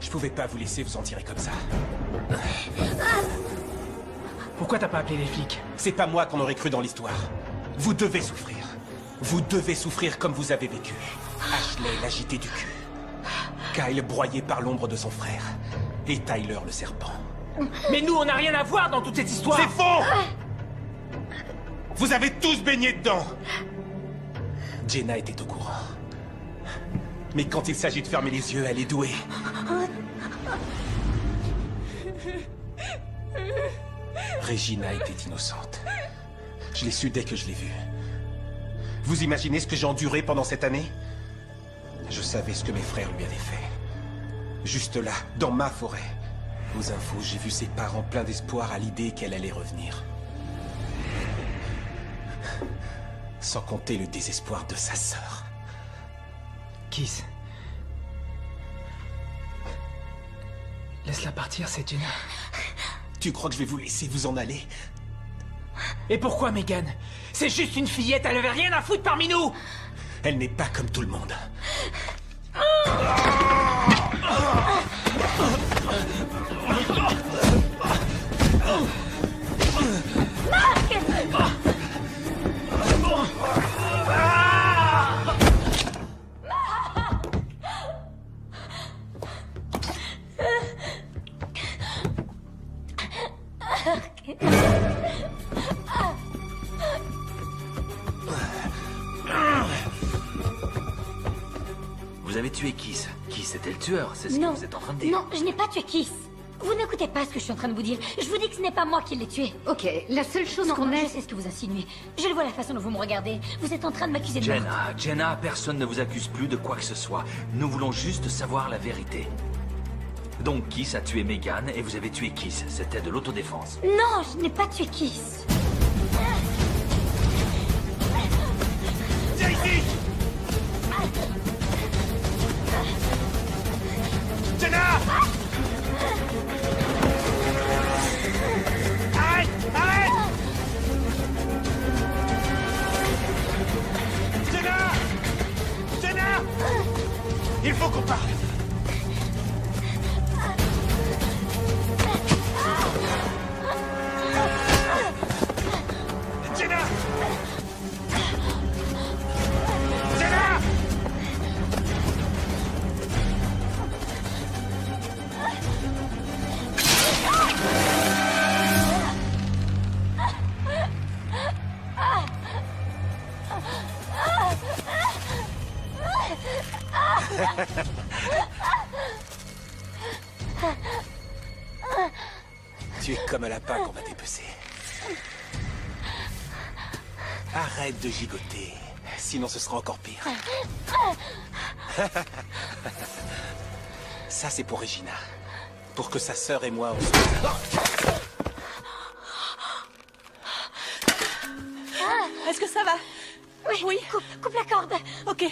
Je pouvais pas vous laisser vous en tirer comme ça. Pourquoi t'as pas appelé les flics? C'est pas moi qu'on aurait cru dans l'histoire. Vous devez souffrir. Vous devez souffrir comme vous avez vécu. Ashley l'agité du cul. Kyle broyé par l'ombre de son frère. Et Tyler le serpent. Mais nous, on n'a rien à voir dans toute cette histoire. C'est faux! Vous avez tous baigné dedans. Jenna était au courant. Mais quand il s'agit de fermer les yeux, elle est douée. Regina était innocente. Je l'ai su dès que je l'ai vue. Vous imaginez ce que j'ai enduré pendant cette année? Je savais ce que mes frères lui avaient fait. Juste là, dans ma forêt. Aux infos, j'ai vu ses parents pleins d'espoir à l'idée qu'elle allait revenir. Sans compter le désespoir de sa sœur. Kiss. Laisse-la partir, c'est Jenna. Tu crois que je vais vous laisser vous en aller? Et pourquoi, Megan? C'est juste une fillette, elle avait rien à foutre parmi nous! Elle n'est pas comme tout le monde. Vous avez tué Kiss. Kiss était le tueur, c'est ce que vous êtes en train de dire. Non, je n'ai pas tué Kiss. Vous n'écoutez pas ce que je suis en train de vous dire. Je vous dis que ce n'est pas moi qui l'ai tué. Ok, la seule chose qu'on Je ait... sais ce que vous insinuez. Je le vois la façon dont vous me regardez. Vous êtes en train de m'accuser de meurtre. Jenna, personne ne vous accuse plus de quoi que ce soit. Nous voulons juste savoir la vérité. Donc Kiss a tué Megan et vous avez tué Kiss. C'était de l'autodéfense. Non, je n'ai pas tué Kiss. Viens ici! Jenna! Arrête! Arrête! Jenna! Jenna! Il faut qu'on parle! Jenna! Jenna! Tu es comme un lapin qu'on va dépecer. Arrête de gigoter, sinon ce sera encore pire. Ça, c'est pour Regina. Pour que sa sœur et moi, on soit... Est-ce que ça va? Oui. Coupe la corde. Ok.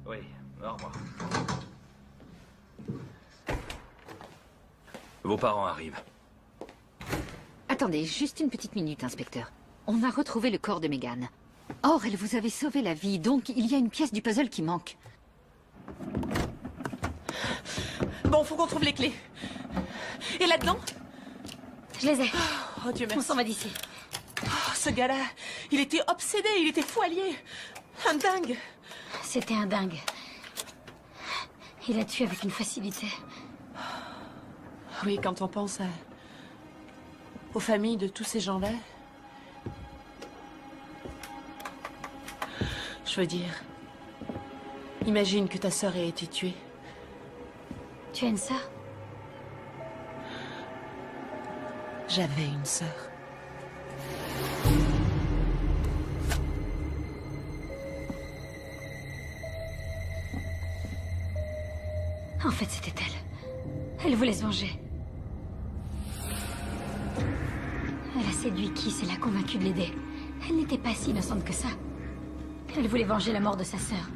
Oui, au revoir. Vos parents arrivent. Attendez, juste une petite minute, inspecteur. On a retrouvé le corps de Megan. Or, elle vous avait sauvé la vie, donc il y a une pièce du puzzle qui manque. Bon, faut qu'on trouve les clés. Et là-dedans? Je les ai. Oh Dieu merci. On s'en va d'ici. Oh, ce gars-là, il était obsédé, il était fou allié. Un dingue. C'était un dingue. Il a tué avec une facilité. Oui, quand on pense aux familles de tous ces gens-là. Je veux dire, imagine que ta sœur ait été tuée. Tu as une sœur? J'avais une sœur. En fait, c'était elle. Elle voulait se venger. Elle a séduit Kiss et l'a convaincu de l'aider. Elle n'était pas si innocente que ça. Elle voulait venger la mort de sa sœur.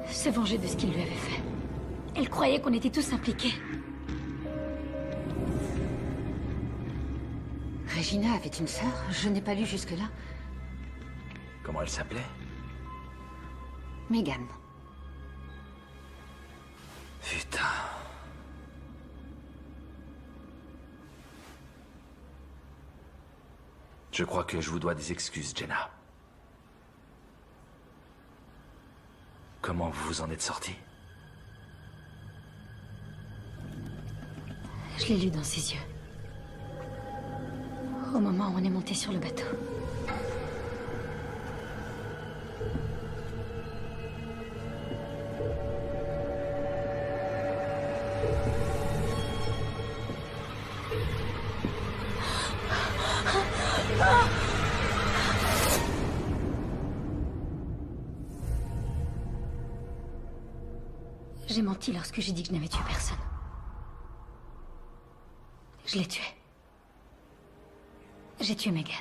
Se venger de ce qu'il lui avait fait. Elle croyait qu'on était tous impliqués. Regina avait une sœur? Je n'ai pas lu jusque-là. Comment elle s'appelait? Megan. Putain. Je crois que je vous dois des excuses, Jenna. Comment vous vous en êtes sortie? Je l'ai lu dans ses yeux. Au moment où on est monté sur le bateau. J'ai menti lorsque j'ai dit que je n'avais tué personne. Je l'ai tué. J'ai tué Megan.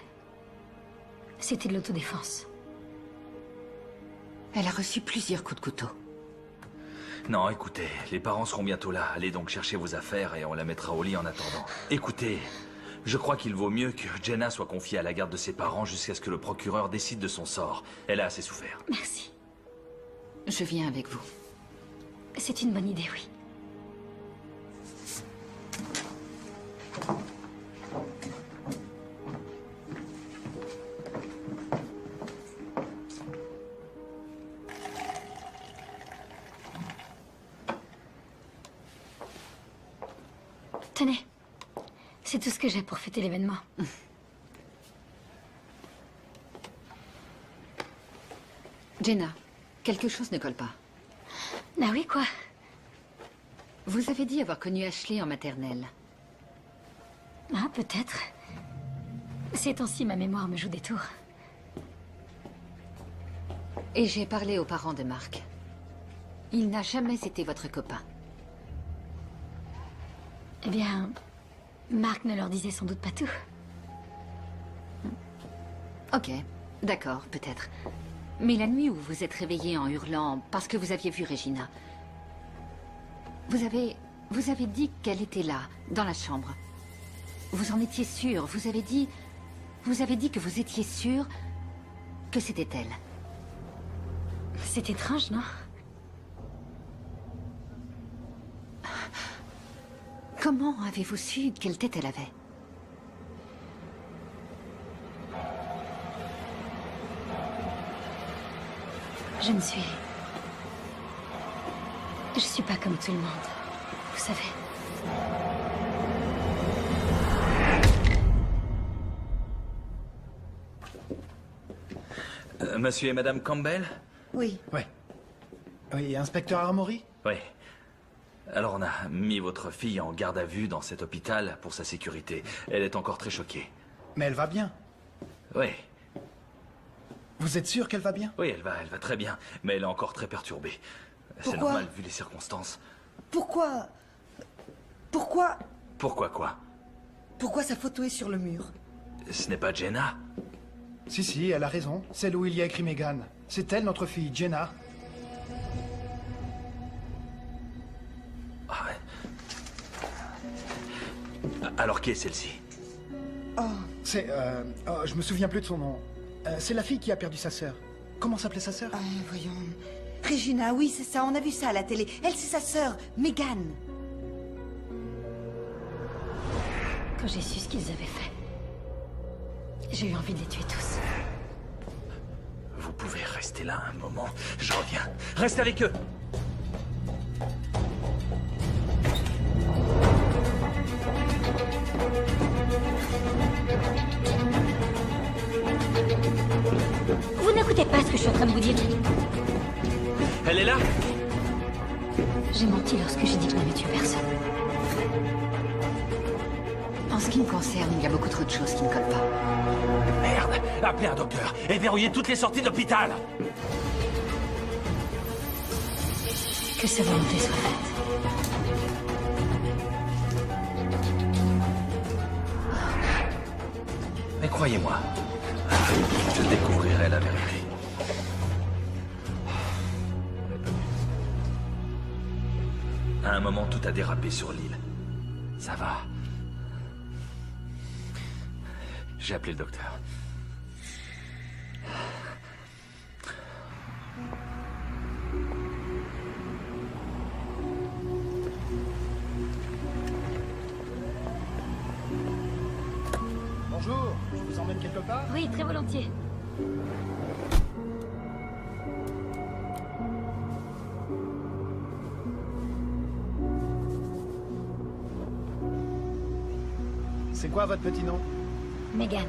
C'était de l'autodéfense. Elle a reçu plusieurs coups de couteau. Non, écoutez, les parents seront bientôt là. Allez donc chercher vos affaires et on la mettra au lit en attendant. Écoutez, je crois qu'il vaut mieux que Jenna soit confiée à la garde de ses parents jusqu'à ce que le procureur décide de son sort. Elle a assez souffert. Merci. Je viens avec vous. C'est une bonne idée, oui. Tenez, c'est tout ce que j'ai pour fêter l'événement. Jenna, quelque chose ne colle pas. Ah oui, quoi? Vous avez dit avoir connu Ashley en maternelle. Ah, peut-être. Ces temps-ci, ma mémoire me joue des tours. Et j'ai parlé aux parents de Mark. Il n'a jamais été votre copain. Eh bien, Mark ne leur disait sans doute pas tout. Ok, d'accord, peut-être. Mais la nuit où vous vous êtes réveillé en hurlant parce que vous aviez vu Regina, vous avez dit qu'elle était là, dans la chambre. Vous en étiez sûr, vous avez dit que vous étiez sûr que c'était elle. C'est étrange, non? Comment avez-vous su quelle tête elle avait? Je suis pas comme tout le monde, vous savez. Monsieur et Madame Campbell? Oui. Ouais. Oui, inspecteur Armory? Oui. Alors on a mis votre fille en garde à vue dans cet hôpital pour sa sécurité. Elle est encore très choquée. Mais elle va bien. Oui. Vous êtes sûr qu'elle va bien? Oui, elle va très bien, mais elle est encore très perturbée. C'est normal vu les circonstances. Pourquoi Pourquoi quoi? Pourquoi sa photo est sur le mur? Ce n'est pas Jenna? Si, elle a raison. Celle où il y a écrit Megan. C'est elle, notre fille, Jenna. Ah ouais. Alors qui est celle-ci? C'est... je me souviens plus de son nom. C'est la fille qui a perdu sa sœur. Comment s'appelait sa sœur? Voyons... Regina, oui, c'est ça, on a vu ça à la télé. Elle, c'est sa sœur, Megan. Quand j'ai su ce qu'ils avaient fait, j'ai eu envie de les tuer tous. Vous pouvez rester là un moment. Je reviens. Reste avec eux. Vous n'écoutez pas ce que je suis en train de vous dire. Elle est là? J'ai menti lorsque j'ai dit que je n'avais tué personne. En ce qui me concerne, il y a beaucoup trop de choses qui ne collent pas. Merde. Appelez un docteur et verrouillez toutes les sorties d'hôpital. Que sa volonté soit faite. Mais croyez-moi, je découvrirai la vérité. À un moment, tout a dérapé sur l'île. Ça va. J'ai appelé le docteur. Bonjour, je vous emmène quelque part? Oui, très volontiers. C'est quoi votre petit nom? Megan.